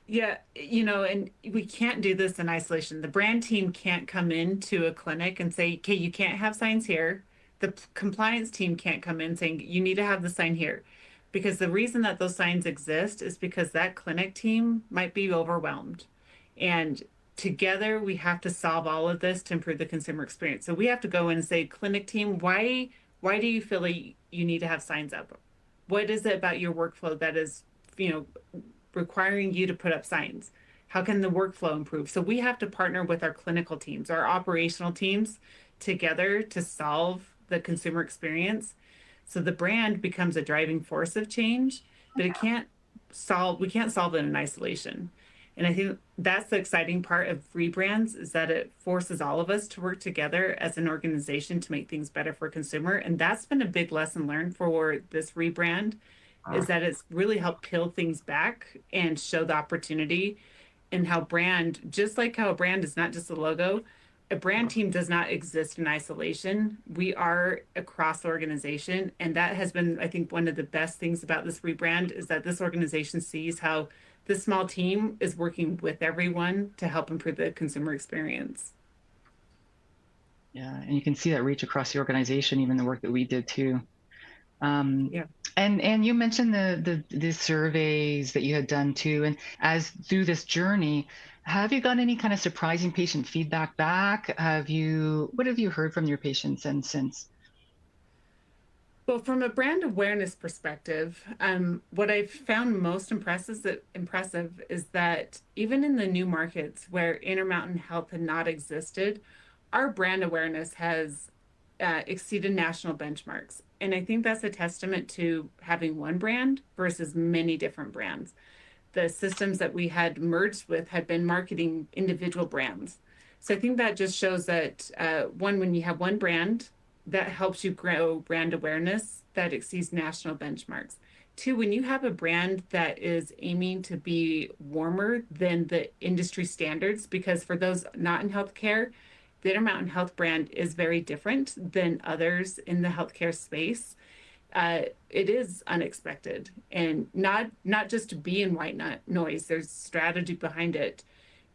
Yeah, you know, and we can't do this in isolation. The brand team can't come into a clinic and say, okay, you can't have signs here. The compliance team can't come in saying, you need to have the sign here. Because the reason that those signs exist is because that clinic team might be overwhelmed. And together we have to solve all of this to improve the consumer experience. So we have to go in and say, clinic team, why do you feel like you need to have signs up? What is it about your workflow that is, you know, requiring you to put up signs? How can the workflow improve? So we have to partner with our clinical teams, our operational teams together to solve the consumer experience. So the brand becomes a driving force of change, but we can't solve it in isolation. And I think that's the exciting part of rebrands, is that it forces all of us to work together as an organization to make things better for consumer. And that's been a big lesson learned for this rebrand, is that it's really helped peel things back and show the opportunity, and how brand, just like how a brand is not just a logo, a brand team does not exist in isolation. We are across the organization. And that has been, I think, one of the best things about this rebrand, is that this organization sees how this small team is working with everyone to help improve the consumer experience. Yeah, and you can see that reach across the organization, even the work that we did too. Yeah. And you mentioned the surveys that you had done too, and as through this journey, have you got any kind of surprising patient feedback back? What have you heard from your patients and since? Well, from a brand awareness perspective, what I've found most impressive is that even in the new markets where Intermountain Health had not existed, our brand awareness has exceeded national benchmarks. And I think that's a testament to having one brand versus many different brands. The systems that we had merged with had been marketing individual brands. So I think that just shows that when you have one brand, that helps you grow brand awareness that exceeds national benchmarks. Two, when you have a brand that is aiming to be warmer than the industry standards, because for those not in healthcare, the Intermountain Health brand is very different than others in the healthcare space. It is unexpected, and not just to be in white noise. There's strategy behind it.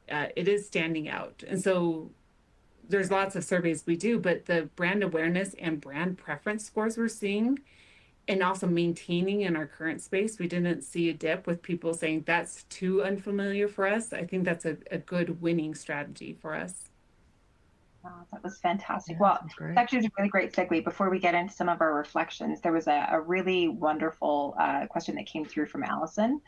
It is standing out. And so there's lots of surveys we do, but the brand awareness and brand preference scores we're seeing, and also maintaining in our current space, we didn't see a dip with people saying that's too unfamiliar for us. I think that's a good winning strategy for us. Wow, that was fantastic. Yeah, Well, great. it's actually a really great segue. Before we get into some of our reflections, there was a really wonderful question that came through from Allison.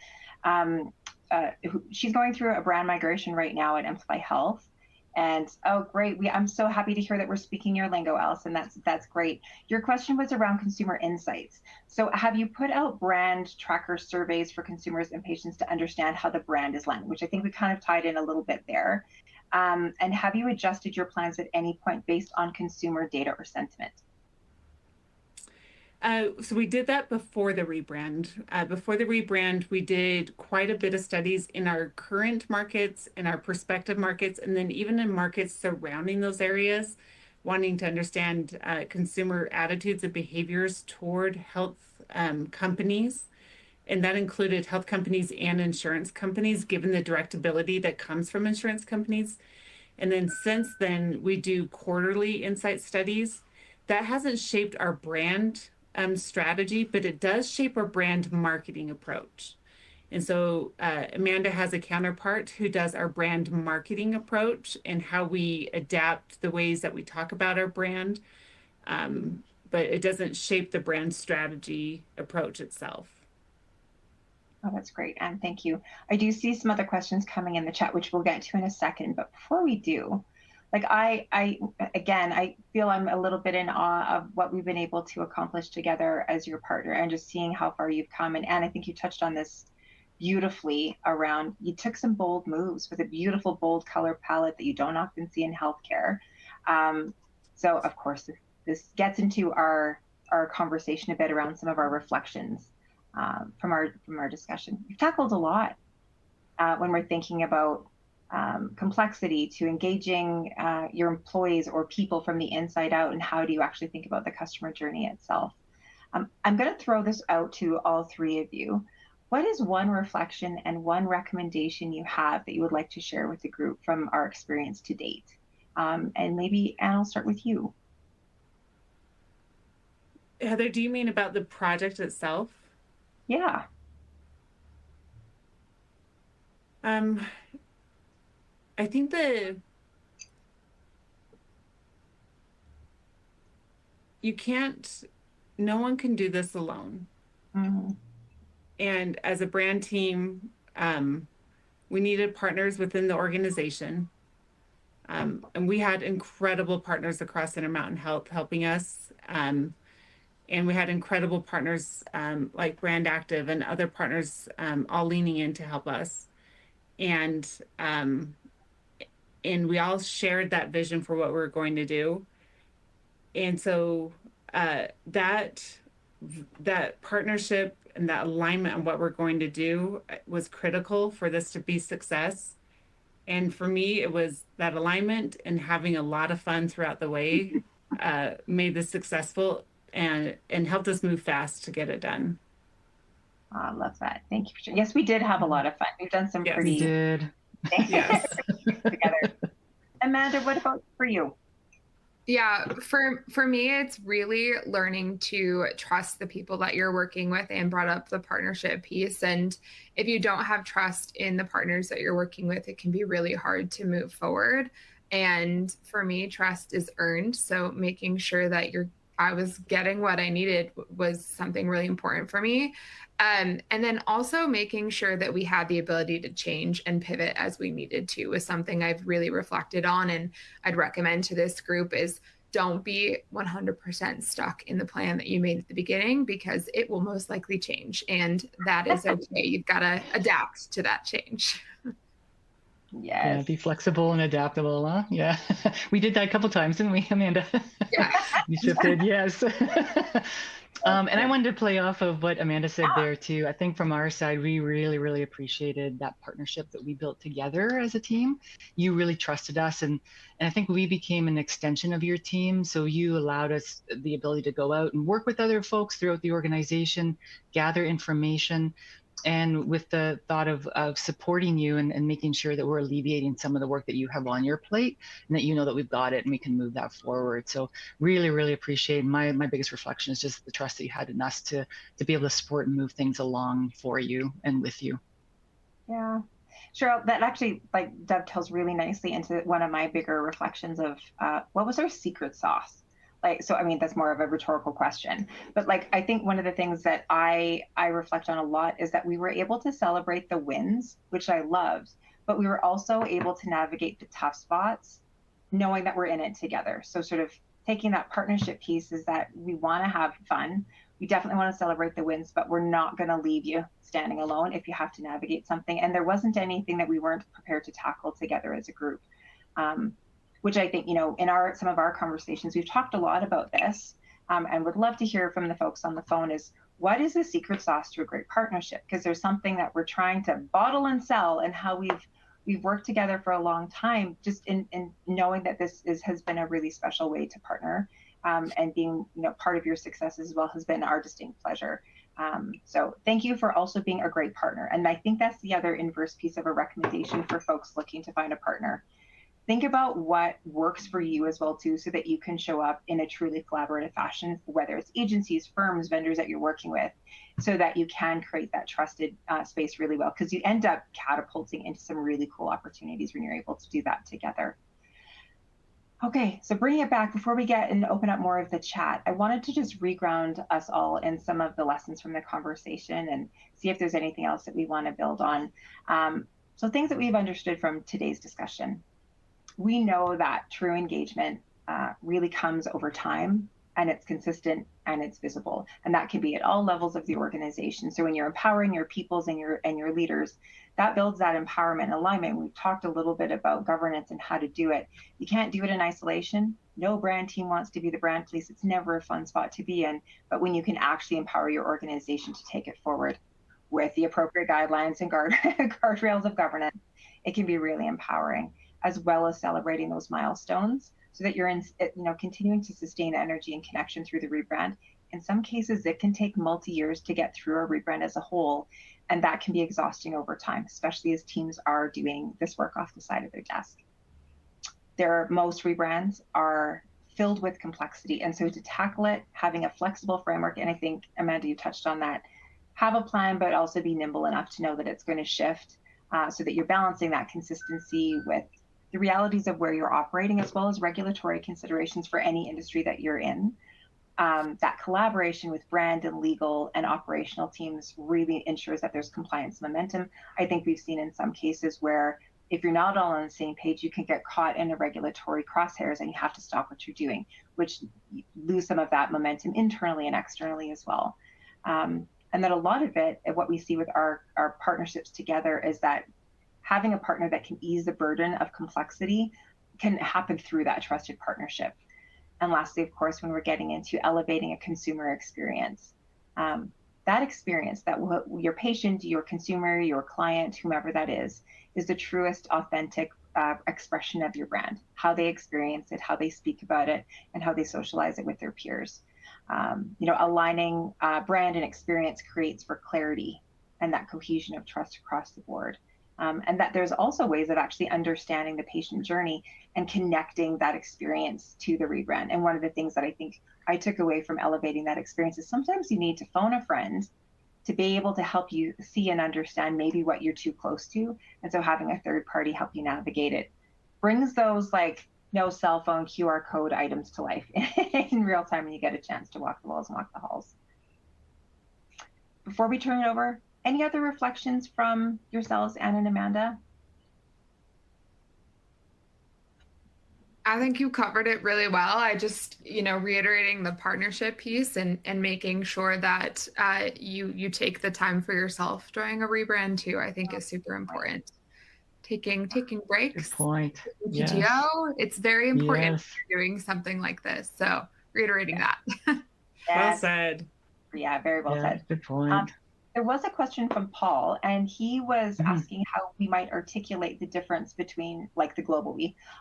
She's going through a brand migration right now at Amplify Health. And oh, great. I'm so happy to hear that we're speaking your lingo, Allison. That's great. Your question was around consumer insights. So have you put out brand tracker surveys for consumers and patients to understand how the brand is landing, which I think we kind of tied in a little bit there. And have you adjusted your plans at any point based on consumer data or sentiment? So we did that before the rebrand. Before the rebrand, we did quite a bit of studies in our current markets, in our prospective markets, and then even in markets surrounding those areas, wanting to understand consumer attitudes and behaviors toward health companies. And that included health companies and insurance companies, given the directability that comes from insurance companies. And then since then, we do quarterly insight studies. That hasn't shaped our brand strategy, but it does shape our brand marketing approach. And so Amanda has a counterpart who does our brand marketing approach and how we adapt the ways that we talk about our brand. But it doesn't shape the brand strategy approach itself. Oh, that's great. And thank you. I do see some other questions coming in the chat, which we'll get to in a second. But before we do, like I feel I'm a little bit in awe of what we've been able to accomplish together as your partner and just seeing how far you've come. And I think you touched on this beautifully around, you took some bold moves with a beautiful, bold color palette that you don't often see in healthcare. So of course, this gets into our conversation a bit around some of our reflections from our discussion. We've tackled a lot when we're thinking about complexity to engaging your employees or people from the inside out, and how do you actually think about the customer journey itself. I'm going to throw this out to all three of you. What is one reflection and one recommendation you have that you would like to share with the group from our experience to date? And maybe, Anne, I'll start with you. Heather, do you mean about the project itself? Yeah. I think no one can do this alone. Mm-hmm. And as a brand team, we needed partners within the organization. And we had incredible partners across Intermountain Health helping us. And we had incredible partners like BrandActive and other partners all leaning in to help us. And we all shared that vision for what we were going to do. And so that partnership and that alignment on what we're going to do was critical for this to be success. And for me, it was that alignment and having a lot of fun throughout the way made this successful and helped us move fast to get it done. Oh, I love that. Thank you. Yes, we did have a lot of fun. We've done some pretty. We did. Yes. Together. Amanda, what about for you? Yeah, for me, it's really learning to trust the people that you're working with, and brought up the partnership piece. And if you don't have trust in the partners that you're working with, it can be really hard to move forward. And for me, trust is earned. So making sure that I was getting what I needed was something really important for me. And then also making sure that we had the ability to change and pivot as we needed to was something I've really reflected on. And I'd recommend to this group is don't be 100% stuck in the plan that you made at the beginning, because it will most likely change. And that is okay. You've got to adapt to that change. Yes. Yeah, be flexible and adaptable, huh? Yeah. We did that a couple times, didn't we, Amanda? Yeah. We shifted, yes. And I wanted to play off of what Amanda said there too. I think from our side, we really, really appreciated that partnership that we built together as a team. You really trusted us, and I think we became an extension of your team. So you allowed us the ability to go out and work with other folks throughout the organization, gather information, and with the thought of supporting you and making sure that we're alleviating some of the work that you have on your plate, and that you know that we've got it and we can move that forward. So really, really appreciate my biggest reflection is just the trust that you had in us to be able to support and move things along for you and with you. Yeah. Cheryl, that actually dovetails really nicely into one of my bigger reflections of what was our secret sauce? So, I mean, that's more of a rhetorical question, but I think one of the things that I reflect on a lot is that we were able to celebrate the wins, which I loved, but we were also able to navigate the tough spots, knowing that we're in it together. So sort of taking that partnership piece is that we want to have fun. We definitely want to celebrate the wins, but we're not going to leave you standing alone if you have to navigate something. And there wasn't anything that we weren't prepared to tackle together as a group. Which I think, in some of our conversations, we've talked a lot about this, and would love to hear from the folks on the phone is, what is the secret sauce to a great partnership? Because there's something that we're trying to bottle and sell, and how we've worked together for a long time, just in knowing that this has been a really special way to partner, and being part of your success as well has been our distinct pleasure. So thank you for also being a great partner. And I think that's the other inverse piece of a recommendation for folks looking to find a partner. Think about what works for you as well too, so that you can show up in a truly collaborative fashion, whether it's agencies, firms, vendors that you're working with, so that you can create that trusted space really well, because you end up catapulting into some really cool opportunities when you're able to do that together. Okay, so bringing it back, before we get and open up more of the chat, I wanted to just reground us all in some of the lessons from the conversation and see if there's anything else that we want to build on. So things that we've understood from today's discussion. We know that true engagement really comes over time, and it's consistent and it's visible, and that can be at all levels of the organization. So when you're empowering your peoples and your leaders, that builds that empowerment and alignment. We've talked a little bit about governance and how to do it. You can't do it in isolation. No brand team wants to be the brand police. It's never a fun spot to be in. But when you can actually empower your organization to take it forward with the appropriate guidelines and guardrails of governance, it can be really empowering, as well as celebrating those milestones, so that you're continuing to sustain energy and connection through the rebrand. In some cases, it can take multi-years to get through a rebrand as a whole, and that can be exhausting over time, especially as teams are doing this work off the side of their desk. Most rebrands are filled with complexity, and so to tackle it, having a flexible framework, and I think, Amanda, you touched on that, have a plan, but also be nimble enough to know that it's going to shift, so that you're balancing that consistency with the realities of where you're operating, as well as regulatory considerations for any industry that you're in. That collaboration with brand and legal and operational teams really ensures that there's compliance momentum. I think we've seen in some cases where if you're not all on the same page, you can get caught in a regulatory crosshairs and you have to stop what you're doing, which you lose some of that momentum internally and externally as well. And that a lot of it, what we see with our partnerships together, is that having a partner that can ease the burden of complexity can happen through that trusted partnership. And lastly, of course, when we're getting into elevating a consumer experience, that experience that your patient, your consumer, your client, whomever that is the truest, authentic expression of your brand, how they experience it, how they speak about it, and how they socialize it with their peers. Aligning brand and experience creates for clarity and that cohesion of trust across the board. And that there's also ways of actually understanding the patient journey and connecting that experience to the rebrand. And one of the things that I think I took away from elevating that experience is sometimes you need to phone a friend to be able to help you see and understand maybe what you're too close to. And so having a third party help you navigate it brings those no cell phone QR code items to life in real time when you get a chance to walk the walls and walk the halls. Before we turn it over, any other reflections from yourselves, Anne and Amanda? I think you covered it really well. I just, reiterating the partnership piece and making sure that you take the time for yourself during a rebrand too, I think is super important. Taking breaks. Good point. PTO, yes. It's very important Yes. if you're doing something like this. So reiterating that. Well said. Yeah, very well said. Good point. There was a question from Paul, and he was asking how we might articulate the difference between, the global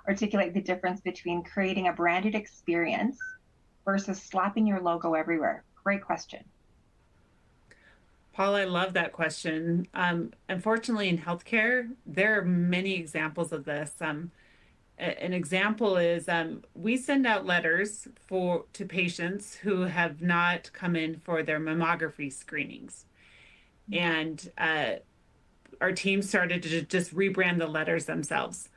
articulate the difference between creating a branded experience versus slapping your logo everywhere. Great question. Paul, I love that question. Unfortunately, in healthcare, there are many examples of this. An example is we send out letters to patients who have not come in for their mammography screenings. And our team started to just rebrand the letters themselves.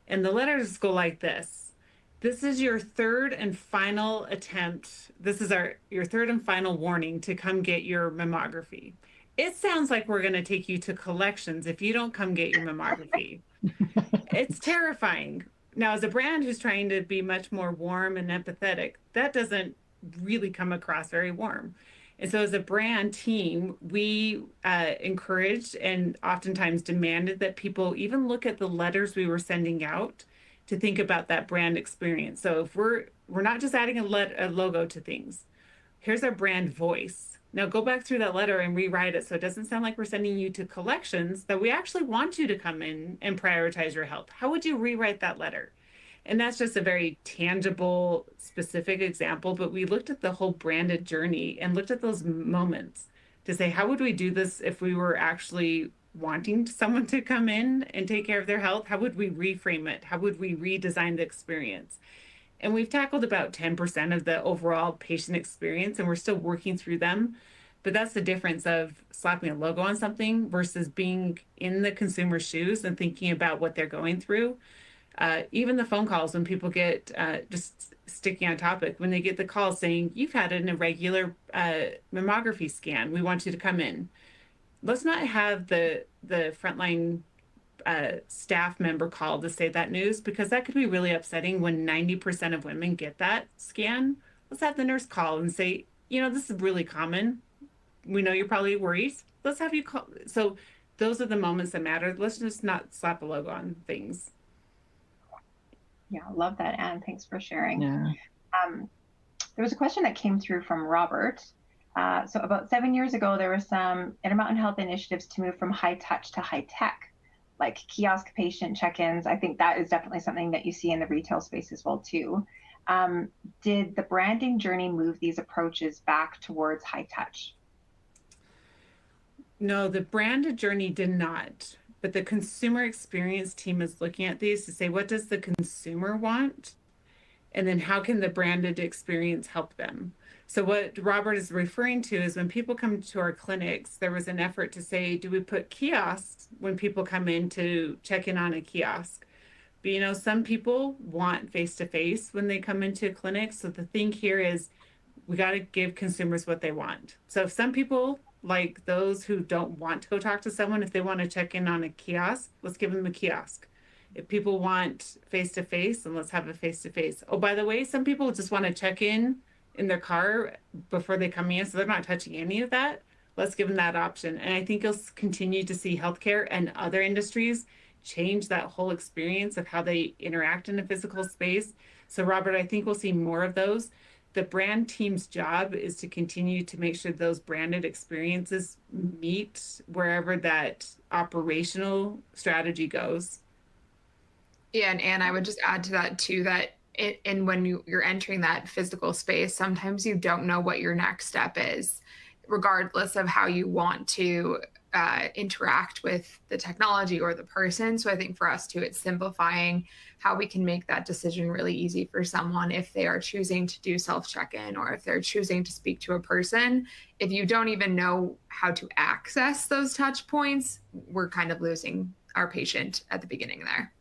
And the letters go like this. This is your third and final attempt. This is your third and final warning to come get your mammography. It sounds like we're going to take you to collections if you don't come get your mammography. It's terrifying. Now, as a brand who's trying to be much more warm and empathetic, that doesn't really come across very warm. And so as a brand team, we encouraged and oftentimes demanded that people even look at the letters we were sending out to think about that brand experience. So if we're not just adding a logo to things, here's our brand voice. Now go back through that letter and rewrite it so it doesn't sound like we're sending you to collections, that we actually want you to come in and prioritize your health. How would you rewrite that letter? And that's just a very tangible, specific example, but we looked at the whole branded journey and looked at those moments. to say, how would we do this if we were actually wanting someone to come in and take care of their health? How would we reframe it? How would we redesign the experience? And we've tackled about 10% of the overall patient experience, and we're still working through them. But that's the difference of slapping a logo on something versus being in the consumer's shoes and thinking about what they're going through. Even the phone calls when people get, just sticking on topic, when they get the call saying, you've had an irregular mammography scan, we want you to come in. Let's not have the frontline staff member call to say that news, because that could be really upsetting when 90% of women get that scan. Let's have the nurse call and say, this is really common. We know you're probably worried. Let's have you call. So those are the moments that matter. Let's just not slap a logo on things. Yeah, I love that, Anne. Thanks for sharing. Yeah. There was a question that came through from Robert. So about 7 years ago, there were some Intermountain Health initiatives to move from high touch to high tech, like kiosk patient check-ins. I think that is definitely something that you see in the retail space as well, too. Did the branding journey move these approaches back towards high touch? No, the branded journey did not. But the consumer experience team is looking at these to say, what does the consumer want? And then how can the branded experience help them? So what Robert is referring to is when people come to our clinics, there was an effort to say, do we put kiosks when people come in to check in on a kiosk? But some people want face-to-face when they come into a clinic. So the thing here is we got to give consumers what they want. So if some people, like those who don't want to go talk to someone, if they want to check in on a kiosk, let's give them a kiosk. If people want face-to-face, then let's have a face-to-face. Oh, by the way, some people just want to check in their car before they come in, so they're not touching any of that. Let's give them that option. And I think you'll continue to see healthcare and other industries change that whole experience of how they interact in a physical space. So Robert, I think we'll see more of those. The brand team's job is to continue to make sure those branded experiences meet wherever that operational strategy goes. Yeah, and I would just add to that too, that and when you're entering that physical space, sometimes you don't know what your next step is, regardless of how you want to interact with the technology or the person. So I think for us too, it's simplifying how we can make that decision really easy for someone if they are choosing to do self-check-in or if they're choosing to speak to a person. If you don't even know how to access those touch points, we're kind of losing our patient at the beginning there.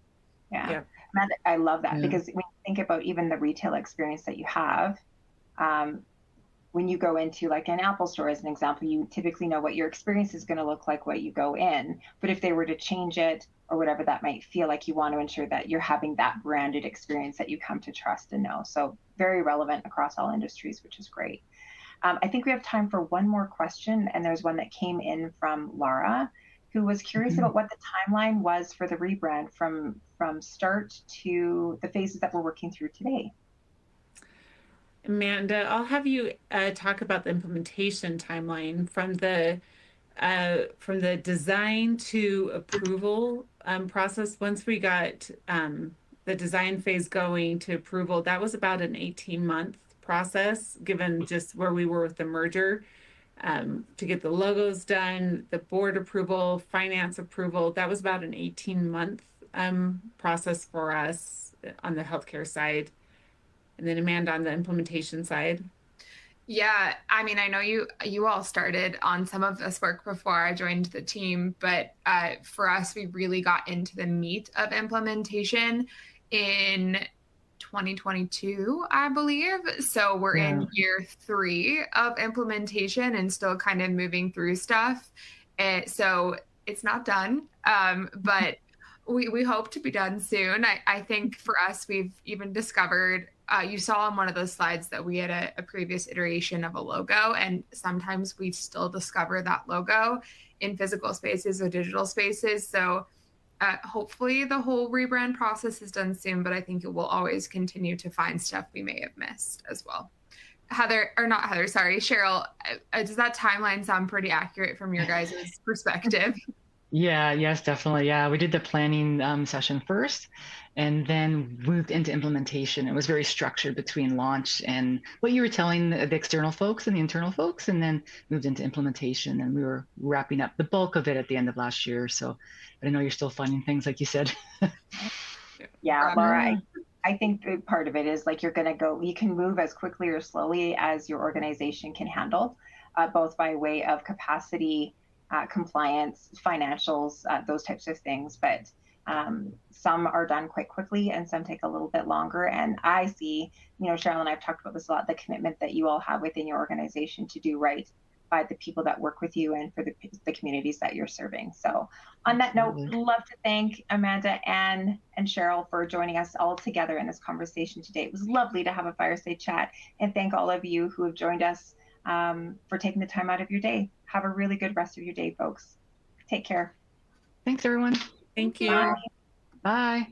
Yeah. Amanda, I love that, because when you think about even the retail experience that you have, when you go into like an Apple store, as an example, you typically know what your experience is going to look like when you go in. But if they were to change it or whatever that might feel like, you want to ensure that you're having that branded experience that you come to trust and know. So very relevant across all industries, which is great. I think we have time for one more question. And there's one that came in from Laura, who was curious about what the timeline was for the rebrand from start to the phases that we're working through today. Amanda, I'll have you talk about the implementation timeline from the design to approval process. Once we got the design phase going to approval, that was about an 18-month process, given just where we were with the merger. To get the logos done, the board approval, finance approval, that was about an 18-month process for us on the healthcare side. And then Amanda on the implementation side. Yeah, I mean, I know you all started on some of this work before I joined the team, but for us, we really got into the meat of implementation in 2022, I believe. So we're in year 3 of implementation and still kind of moving through stuff. So it's not done, but we hope to be done soon. I think for us, we've even discovered, you saw on one of those slides that we had a previous iteration of a logo, and sometimes we still discover that logo in physical spaces or digital spaces. So hopefully the whole rebrand process is done soon, but I think it will always continue to find stuff we may have missed as well. Cheryl, does that timeline sound pretty accurate from your guys' perspective? Yeah, yes, definitely. Yeah, we did the planning session first and then moved into implementation. It was very structured between launch and what you were telling the external folks and the internal folks, and then moved into implementation. And we were wrapping up the bulk of it at the end of last year. So, but I know you're still finding things like you said. Yeah, Laura, Yeah. I think part of it is like you can move as quickly or slowly as your organization can handle, both by way of capacity, compliance, financials, those types of things. But some are done quite quickly and some take a little bit longer. And I see, Cheryl and I've talked about this a lot, the commitment that you all have within your organization to do right by the people that work with you and for the communities that you're serving. So on that note, I'd love to thank Amanda, Anne, and Cheryl for joining us all together in this conversation today. It was lovely to have a fireside chat, and thank all of you who have joined us for taking the time out of your day. Have a really good rest of your day, folks. Take care. Thanks, everyone. Thank you. Bye. Bye.